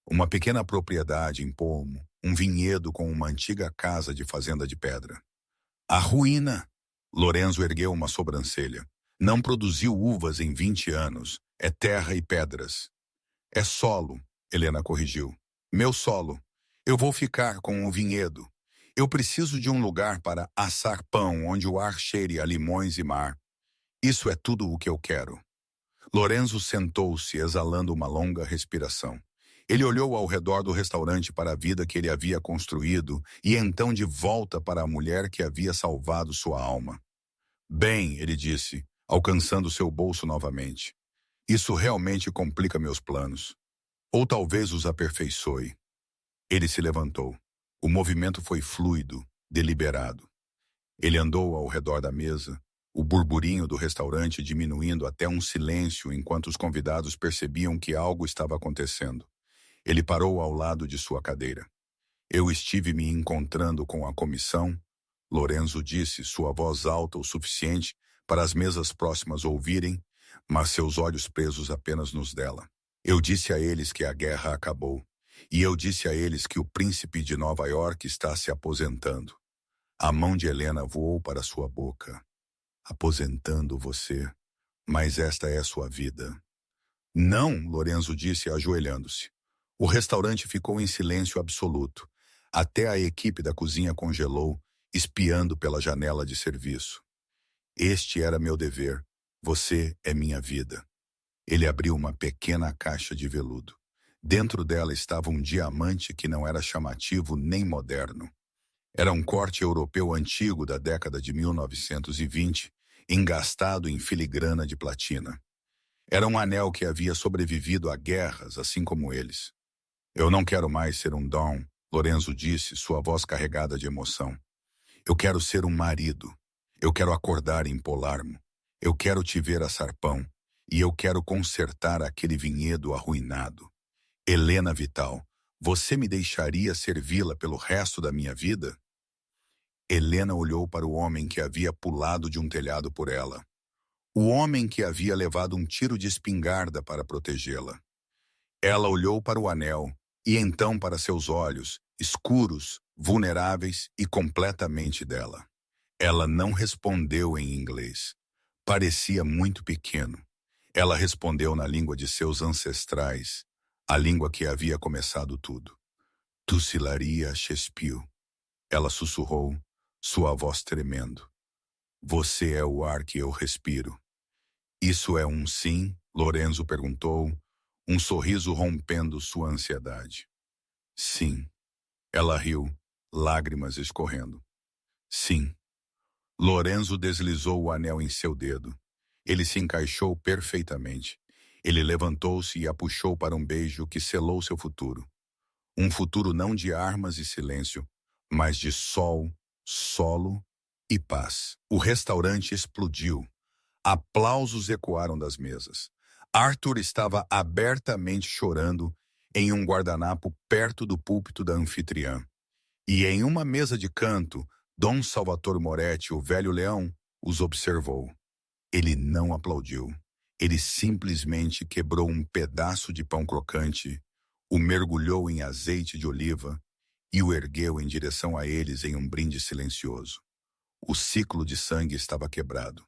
Speaker 1: Uma pequena propriedade em Polmo, um vinhedo com uma antiga casa de fazenda de pedra. A ruína! Lorenzo ergueu uma sobrancelha. Não produziu uvas em 20 anos. É terra e pedras. É solo, Helena corrigiu. Meu solo. Eu vou ficar com o vinhedo. Eu preciso de um lugar para assar pão onde o ar cheire a limões e mar. Isso é tudo o que eu quero. Lorenzo sentou-se, exalando uma longa respiração. Ele olhou ao redor do restaurante para a vida que ele havia construído e então de volta para a mulher que havia salvado sua alma. Bem, ele disse, alcançando seu bolso novamente. Isso realmente complica meus planos. Ou talvez os aperfeiçoe. Ele se levantou. O movimento foi fluido, deliberado. Ele andou ao redor da mesa, o burburinho do restaurante diminuindo até um silêncio enquanto os convidados percebiam que algo estava acontecendo. Ele parou ao lado de sua cadeira. Eu estive me encontrando com a comissão, Lorenzo disse, sua voz alta o suficiente para as mesas próximas ouvirem, mas seus olhos presos apenas nos dela. Eu disse a eles que a guerra acabou, e eu disse a eles que o príncipe de Nova York está se aposentando. A mão de Helena voou para sua boca. Aposentando você, mas esta é sua vida. Não, Lorenzo disse ajoelhando-se. O restaurante ficou em silêncio absoluto. Até a equipe da cozinha congelou, espiando pela janela de serviço. Este era meu dever. Você é minha vida. Ele abriu uma pequena caixa de veludo. Dentro dela estava um diamante que não era chamativo nem moderno. Era um corte europeu antigo da década de 1920, engastado em filigrana de platina. Era um anel que havia sobrevivido a guerras, assim como eles. Eu não quero mais ser um Dom, Lorenzo disse, sua voz carregada de emoção. Eu quero ser um marido. Eu quero acordar em Polarmo. Eu quero te ver a Sarpão. E eu quero consertar aquele vinhedo arruinado. Helena Vital, você me deixaria servi-la pelo resto da minha vida? Helena olhou para o homem que havia pulado de um telhado por ela. O homem que havia levado um tiro de espingarda para protegê-la. Ela olhou para o anel e então para seus olhos, escuros, vulneráveis e completamente dela. Ela não respondeu em inglês. Parecia muito pequeno. Ela respondeu na língua de seus ancestrais, a língua que havia começado tudo. Tussilaria Shakespeare. Ela sussurrou, sua voz tremendo. Você é o ar que eu respiro. Isso é um sim? Lorenzo perguntou, um sorriso rompendo sua ansiedade. Sim. Ela riu, lágrimas escorrendo. Sim. Lorenzo deslizou o anel em seu dedo. Ele se encaixou perfeitamente. Ele levantou-se e a puxou para um beijo que selou seu futuro. Um futuro não de armas e silêncio, mas de sol, solo e paz. O restaurante explodiu. Aplausos ecoaram das mesas. Arthur estava abertamente chorando em um guardanapo perto do púlpito da anfitriã. E em uma mesa de canto, Dom Salvatore Moretti, o velho leão, os observou. Ele não aplaudiu. Ele simplesmente quebrou um pedaço de pão crocante, o mergulhou em azeite de oliva e o ergueu em direção a eles em um brinde silencioso. O ciclo de sangue estava quebrado.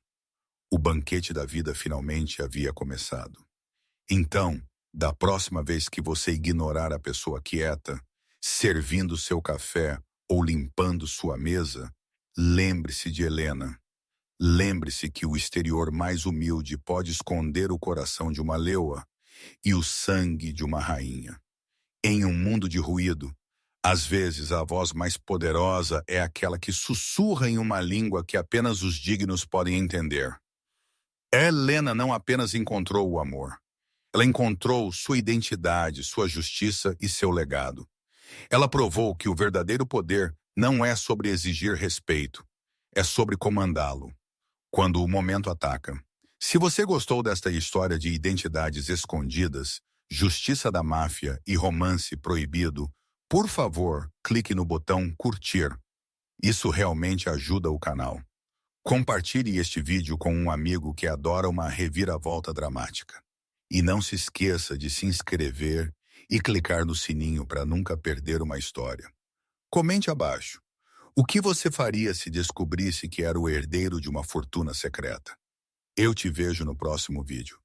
Speaker 1: O banquete da vida finalmente havia começado. Então, da próxima vez que você ignorar a pessoa quieta, servindo seu café ou limpando sua mesa, lembre-se de Helena. Lembre-se que o exterior mais humilde pode esconder o coração de uma leoa e o sangue de uma rainha. Em um mundo de ruído, às vezes a voz mais poderosa é aquela que sussurra em uma língua que apenas os dignos podem entender. Helena não apenas encontrou o amor. Ela encontrou sua identidade, sua justiça e seu legado. Ela provou que o verdadeiro poder não é sobre exigir respeito, é sobre comandá-lo, quando o momento ataca. Se você gostou desta história de identidades escondidas, justiça da máfia e romance proibido, por favor, clique no botão curtir. Isso realmente ajuda o canal. Compartilhe este vídeo com um amigo que adora uma reviravolta dramática. E não se esqueça de se inscrever e clicar no sininho para nunca perder uma história. Comente abaixo. O que você faria se descobrisse que era o herdeiro de uma fortuna secreta? Eu te vejo no próximo vídeo.